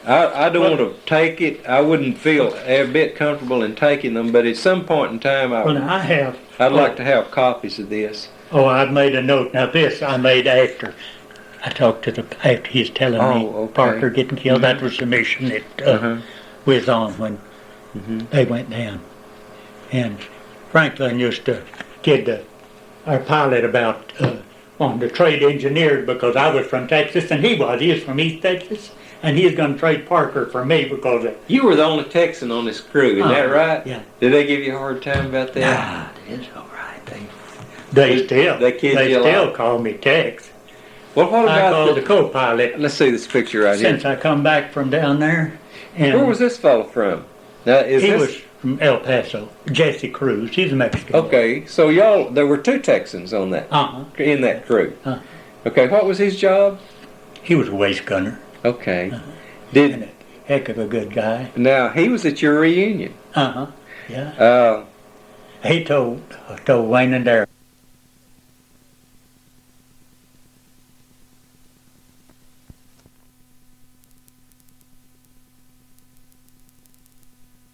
I don't want to take it. I wouldn't feel a bit comfortable in taking them, but at some point in time, I'd like to have copies of this. Oh, I've made a note. Now this I made after I talked to after he's telling me Parker getting killed. That was the mission that we was on when they went down. And Franklin used to kid our pilot about wanting to trade engineers because I was from Texas and he was from East Texas. And he's going to trade Parker for me because you were the only Texan on this crew, is that right? Yeah. Did they give you a hard time about that? Nah, it's all right. They still, They kid they you a still lot. call me Tex. Well, what I about called the co-pilot let's see this picture right here. since I come back from down there. And Where was this fellow from? Now, is he this was from El Paso, Jesse Cruz. He's a Mexican. okay? So y'all, there were two Texans on that Uh-huh. in that crew. Uh-huh. Okay, what was his job? He was a waste gunner. Okay, and did a heck of a good guy. now he was at your reunion? Uh-huh. Yeah. Uh, He told Wayne and Darrell,